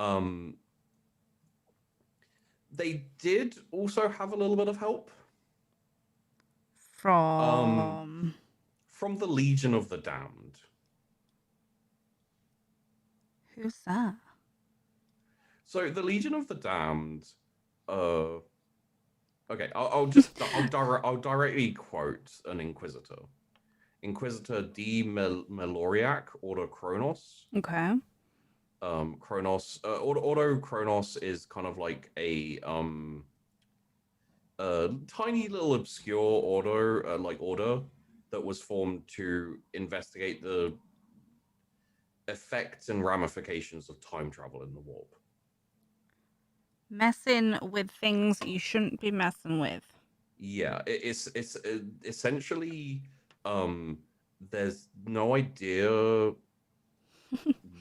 They did also have a little bit of help From from the Legion of the Damned. who's that? So the Legion of the Damned. Uh, okay, I'll directly quote an Inquisitor. Inquisitor D. Meloriac, Order Kronos. Okay. Kronos, Ordo Kronos is kind of like a tiny little obscure order that was formed to investigate effects and ramifications of time travel in the warp. Messing with things you shouldn't be messing with. Yeah, it's essentially there's no idea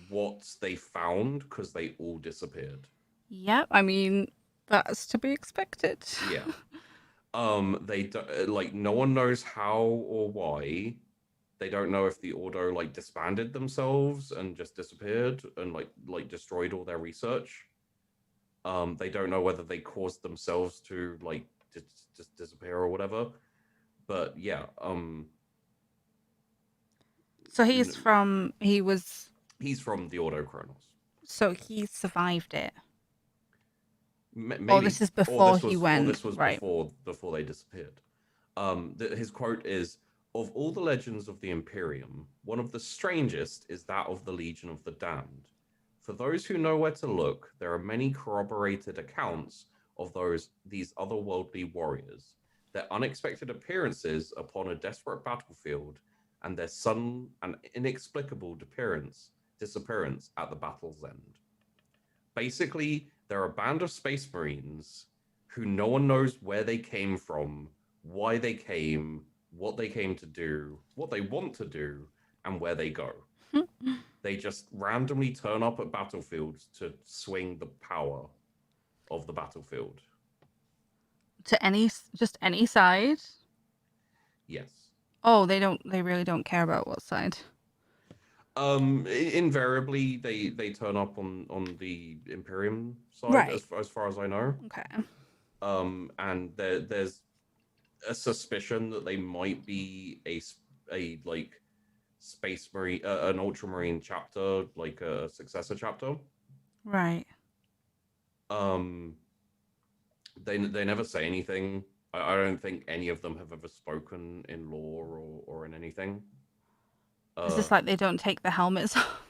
what they found because they all disappeared. Yep, I mean, that's to be expected. Yeah. They like no one knows how or why. They don't know if the Ordo like disbanded themselves and just disappeared and like destroyed all their research. They don't know whether they caused themselves to like just disappear or whatever. But yeah, So n- he's from the Ordo Chronos. so he survived it. Or this Maybe, is before he or went, this was right. before they disappeared. His quote is, "Of all the legends of the Imperium, one of the strangest is that of the Legion of the Damned. For those who know where to look, there are many corroborated accounts of these otherworldly warriors, their unexpected appearances upon a desperate battlefield, and their sudden and inexplicable disappearance at the battle's end. Basically, they're a band of space marines who no one knows where they came from, why they came, what they came to do, what they want to do, and where they go. They just randomly turn up at battlefields to swing the power of the battlefield." Just any side. Yes. Oh, they really don't care about what side. Invariably they turn up on the Imperium side, Right. as far as I know. Okay. And there's a suspicion that they might be a like space marine, an ultramarine chapter, like a successor chapter. Right. Um, they never say anything. I don't think any of them have ever spoken in lore or in anything. Is Uh, this like they don't take the helmets off?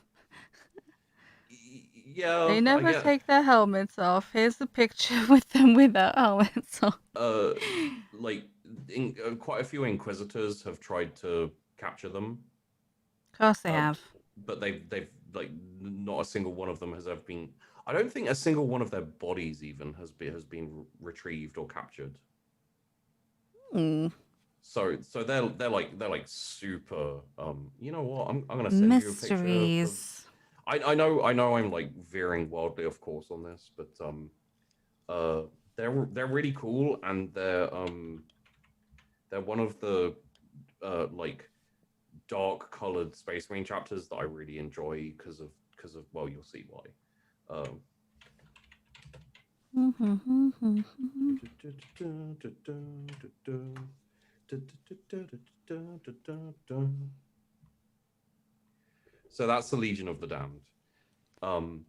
yeah, They I never get. take their helmets off. Here's the picture with them without helmets on. Uh, like quite a few inquisitors have tried to capture them, Of course they uh, have. but they've like not a single one of them has ever been. I don't think a single one of their bodies even has been retrieved or captured. Hmm. So they're like super. You know what? I'm gonna send you a picture of. Mysteries. I know I'm like veering wildly off course on this, but uh they're really cool, and they're one of the like dark colored Space Marine chapters that I really enjoy because of well, you'll see why. Um, so that's the Legion of the Damned. Um,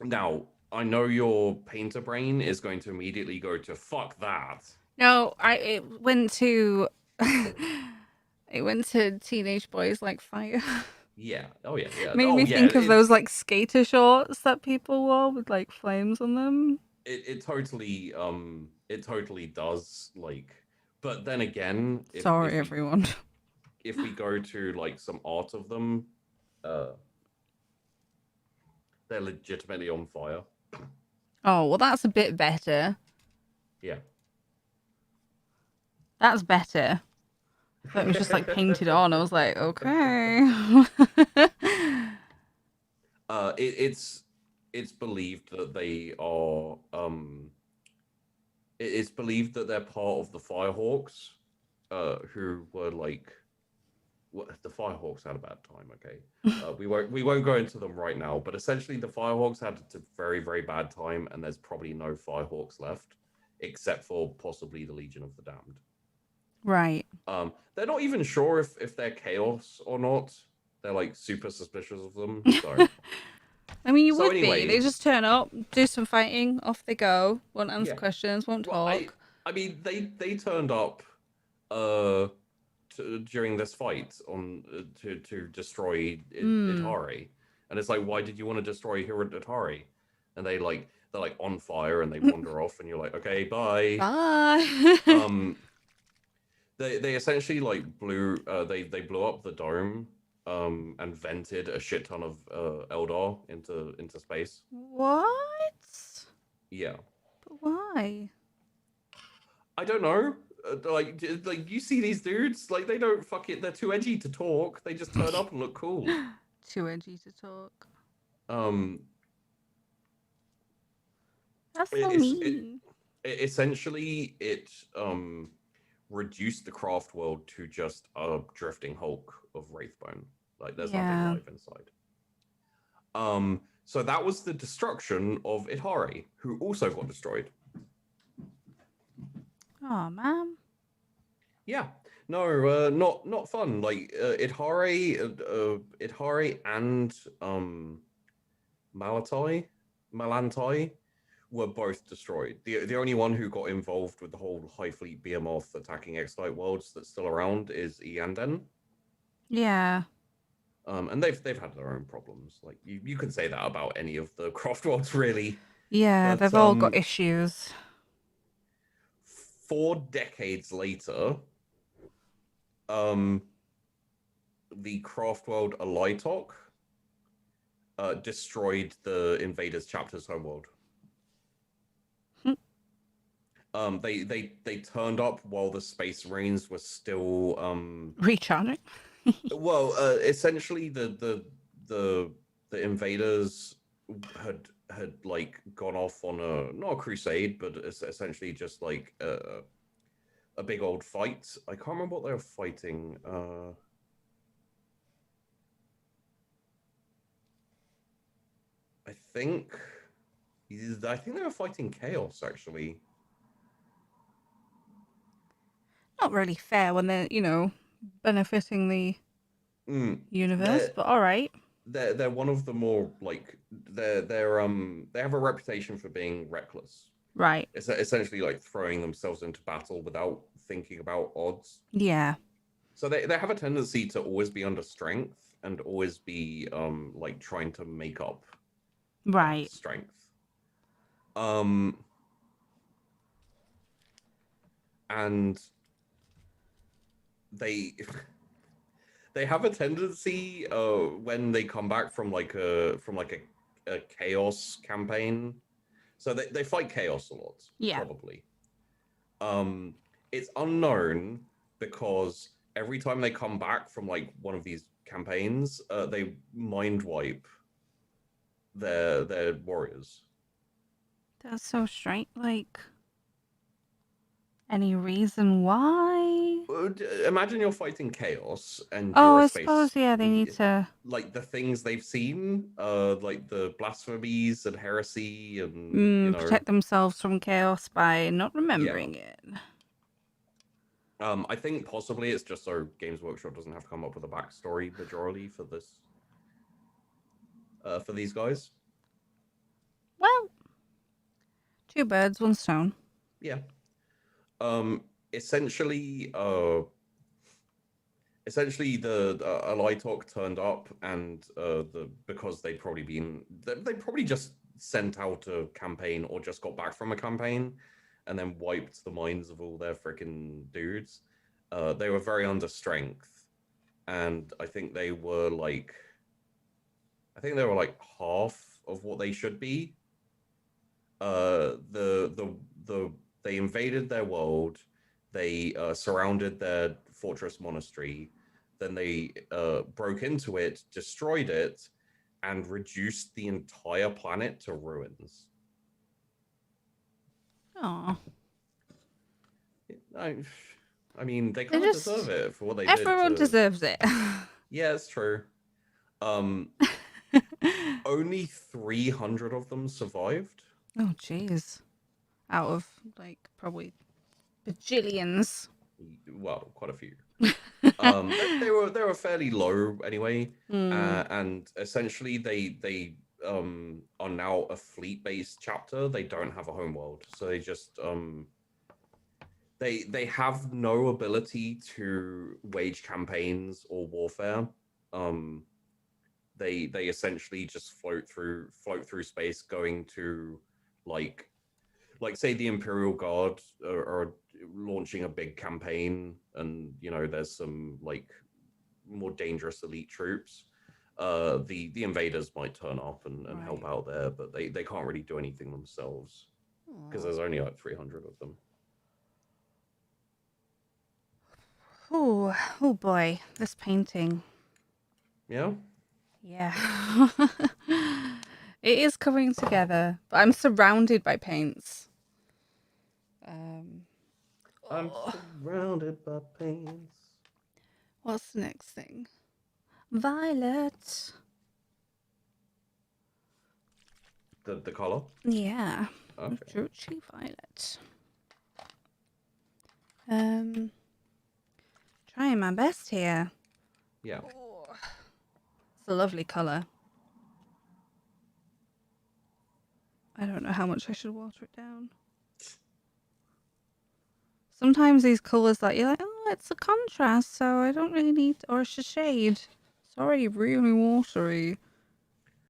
Now I know your painter brain is going to immediately go to fuck that. No, it went to it went to teenage boys like fire. Yeah. Oh yeah. Yeah. Made Oh me yeah. think of those like skater shorts that people wore with like flames on them. It totally does, like, but then again, if Sorry, if we everyone. if we go to like some art of them, uh they're legitimately on fire. Oh, well, that's a bit better. Yeah. That's better. But it was just like painted on. I was like, okay. It's believed that they are it's believed that they're part of the Firehawks, who were like, what, the Firehawks had a bad time. Okay, we won't go into them right now, but essentially the Firehawks had a very very bad time, and there's probably no Firehawks left, except for possibly the Legion of the Damned. Right. They're not even sure if they're Chaos or not. They're like super suspicious of them. So I mean, you so would be. They anyway, just turn up, do some fighting, off they go. Won't answer yeah. questions, won't Well, I talk. I mean they turned up uh during this fight on to destroy Hmm. Itari, and it's like, why did you want to destroy Itari? And they're like on fire and they wander off, and you're like, okay, bye. Bye. Um, they essentially like blew they blew up the dome, and vented a shit ton of Eldar into space. What? Yeah, But why? I don't know. Like you see these dudes, like they don't fuck it. They're too edgy to talk. They just turn up and look cool. Too edgy to talk. Um, That's so it's mean. essentially it reduced the craft world to just a drifting hulk of wraithbone. Like there's nothing Yeah. live inside. So that was the destruction of Aeldari, who also got destroyed. Oh man. Yeah, no, not fun. Like Aeldari and Malatai, Malantai were both destroyed. The only one who got involved with the whole High Fleet Behemoth attacking Exilite worlds that's still around is Ianden. Yeah. And they've had their own problems. Like you could say that about any of the craft worlds, really. Yeah, But they've all got issues. 4 decades later, um, the Craftworld Aeldari destroyed the Invaders chapter's homeworld. They turned up while the Space Marines were still Recharging. well, essentially the invaders had like gone off on a not a crusade, but it's essentially just like a big old fight. I can't remember what they were fighting. I think I think they were fighting chaos actually. Not really fair when they're, benefiting the universe, They're but all right. they're one of the more like they have a reputation for being reckless. Right. It's essentially like throwing themselves into battle without thinking about odds. Yeah. So they have a tendency to always be under strength and always be like trying to make up that Right. strength. Um and they they have a tendency when they come back from a chaos campaign. So they fight chaos a lot, Yeah. probably. It's unknown because every time they come back from like one of these campaigns, they mind wipe their warriors. That's so strange. Like, any reason why? Imagine you're fighting chaos and Oh, you're a I space suppose, yeah, they need to. like the things they've seen, like the blasphemies and heresy, and Protect themselves from chaos by not yeah. remembering it. I think possibly it's just so Games Workshop doesn't have to come up with a backstory majority for this, for these guys. Well, two birds, one stone. Yeah. Um, essentially, essentially the Alitok turned up, and because they probably just sent out a campaign or just got back from a campaign, and then wiped the minds of all their freaking dudes. They were very under strength, and I think they were like half of what they should be. The they invaded their world. They surrounded their fortress monastery. Then they broke into it, destroyed it, and reduced the entire planet to ruins. Oh, I, I mean, they they kind of deserve just. it for what they did Everyone to. deserves it. Yeah, it's true. Um, only 300 of them survived. Oh, jeez. Out of, like, probably bajillions. Well, quite a few. They were fairly low anyway, and essentially they are now a fleet based chapter. They don't have a home world, so they just they have no ability to wage campaigns or warfare. They essentially just float through space, going to like say the Imperial Guard are launching a big campaign, and there's some like more dangerous elite troops. The invaders might turn up and help Right. out there, but they can't really do anything themselves because Oh. there's only like 300 of them. Oh boy, this painting. Yeah. Yeah. It is coming together, but I'm surrounded by paints. I'm Oh, surrounded by pains. what's the next thing? Violet. The color. Yeah. Okay. Druchie violet. Um, trying my best here. Yeah. Oh, it's a lovely color. I don't know how much I should water it down. Sometimes these colors that you're like, oh, it's a contrast, so I don't really need, or it's a shade. It's already really watery.